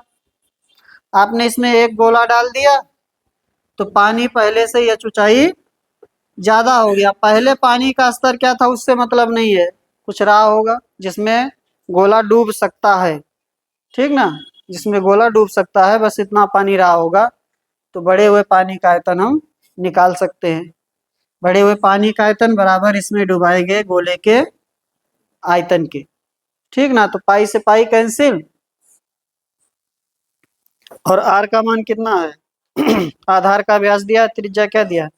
आपने इसमें एक गोला डाल दिया तो पानी पहले से ही ऊंचाई ज्यादा हो गया। पहले पानी का स्तर क्या था उससे मतलब नहीं है, कुछ रहा होगा जिसमें गोला डूब सकता है, ठीक ना, जिसमें गोला डूब सकता है, बस इतना पानी रहा होगा। तो बढ़े हुए पानी का आयतन हम निकाल सकते हैं। बढ़े हुए पानी का आयतन बराबर इसमें डुबाए गए गोले के आयतन के, ठीक ना। तो पाई से पाई कैंसिल, और आर का मान कितना है? आधार का व्यास दिया, त्रिज्या क्या दिया?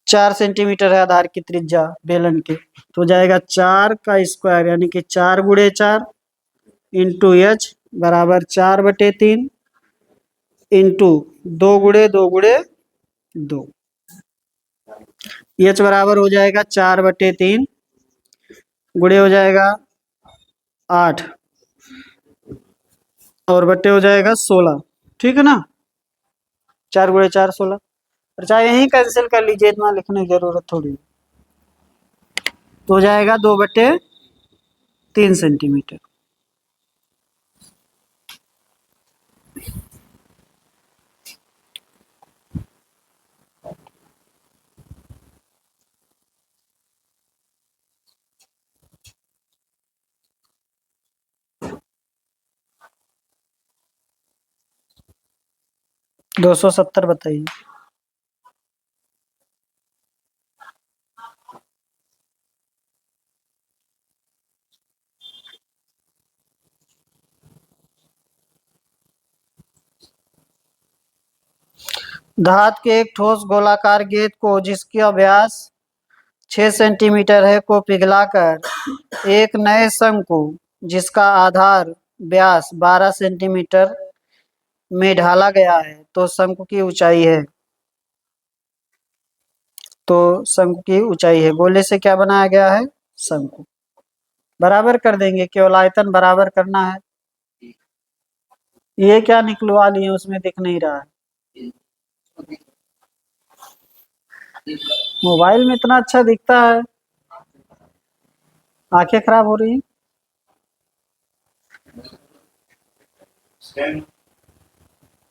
4 सेंटीमीटर है आधार की त्रिज्या बेलन की। तो हो जाएगा 4 का स्क्वायर यानी कि 4 × 4 इंटू एच बराबर 4/3 इंटू 2 × 2 × 2, एच बराबर हो जाएगा 4/3, गुणे हो जाएगा 8 और बट्टे हो जाएगा 16, ठीक है ना। 4 × 4 16, और चाहे यहीं कैंसिल कर लीजिए, इतना लिखने की जरूरत थोड़ी। तो हो जाएगा 2/3 सेंटीमीटर। दो 270 बताइए। धातु के एक ठोस गोलाकार गेंद को जिसका व्यास 6 सेंटीमीटर है को पिघलाकर एक नए शंकु जिसका आधार व्यास 12 सेंटीमीटर में ढाला गया है, तो शंकु की ऊंचाई है। तो शंकु की ऊंचाई है, गोले से क्या बनाया गया है? शंकु। बराबर कर देंगे, केवल आयतन बराबर करना है। ये क्या निकलवा लिए उसमें दिख नहीं रहा है, मोबाइल में इतना अच्छा दिखता है, आंखें खराब हो रही हैं।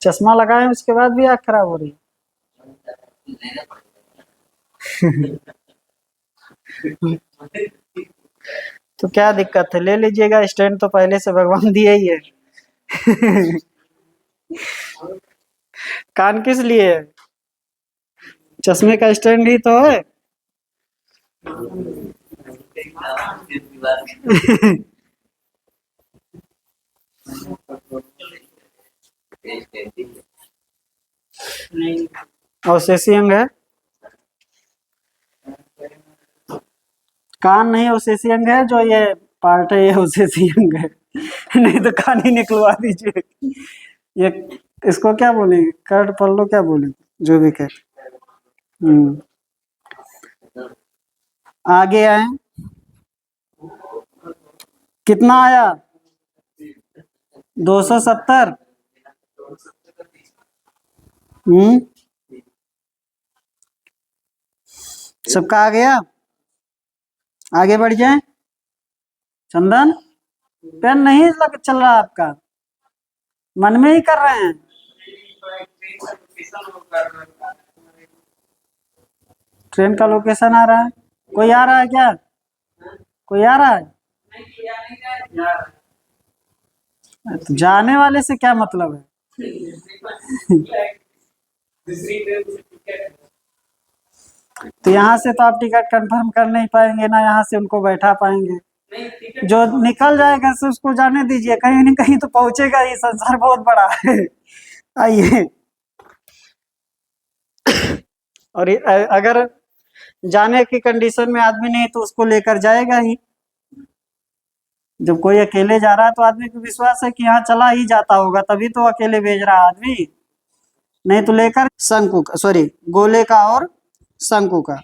चश्मा लगाए उसके बाद भी आंख खराब हो रही है। तो क्या दिक्कत है, ले लीजिएगा, स्टैंड तो पहले से भगवान दिए ही है। कान किस लिए है? चश्मे का स्टैंड ही तो है। अवशेषी अंग है, कान नहीं अवशेषी अंग है, जो ये पार्ट है ये अवशेषी अंग है। नहीं तो कान ही निकलवा दीजिए। ये इसको क्या बोलेंगे, कर्ड पल्लो क्या बोलेंगे, जो भी कहे। आगे आए, कितना आया 270। सबका आ गया, आगे बढ़ जाए। चंदन, पेन नहीं लग चल रहा आपका, मन में ही कर रहे हैं। ट्रेन का लोकेशन आ रहा है, कोई आ रहा है क्या, कोई आ रहा है? तो जाने वाले से क्या मतलब है? तो यहाँ से तो आप टिकट कंफर्म कर नहीं पाएंगे ना, यहाँ से उनको बैठा पाएंगे। जो निकल जाएगा से उसको जाने दीजिए, कहीं न कहीं तो पहुंचेगा ही, संसार बहुत बड़ा है। आइए, और अगर जाने की कंडीशन में आदमी नहीं तो उसको लेकर जाएगा ही। जब कोई अकेले जा रहा है तो आदमी को विश्वास है कि यहाँ चला ही जाता होगा, तभी तो अकेले भेज रहा है आदमी, नहीं तो लेकर। शंकु का, सॉरी, गोले का और शंकु का।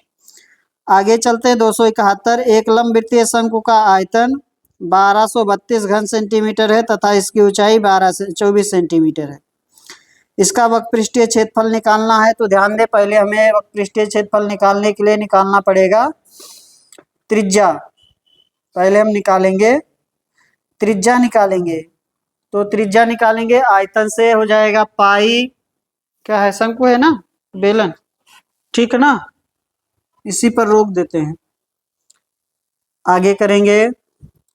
आगे चलते हैं 271। एक लंबवृत्तीय शंकु का आयतन 1232 घन सेंटीमीटर है तथा इसकी ऊंचाई 24 सेंटीमीटर है। इसका वक्रपृष्ठीय क्षेत्रफल निकालना है। तो ध्यान दें, पहले हमें वक्रपृष्ठीय क्षेत्रफल निकालने के लिए निकालना पड़ेगा त्रिज्या। पहले हम निकालेंगे त्रिज्या, निकालेंगे तो त्रिज्या निकालेंगे आयतन से, हो जाएगा पाई, क्या है, शंकु है ना, बेलन, ठीक है ना, इसी पर रोक देते हैं। आगे करेंगे,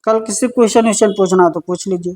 कल किसी क्वेश्चन पूछना तो पूछ लीजिए।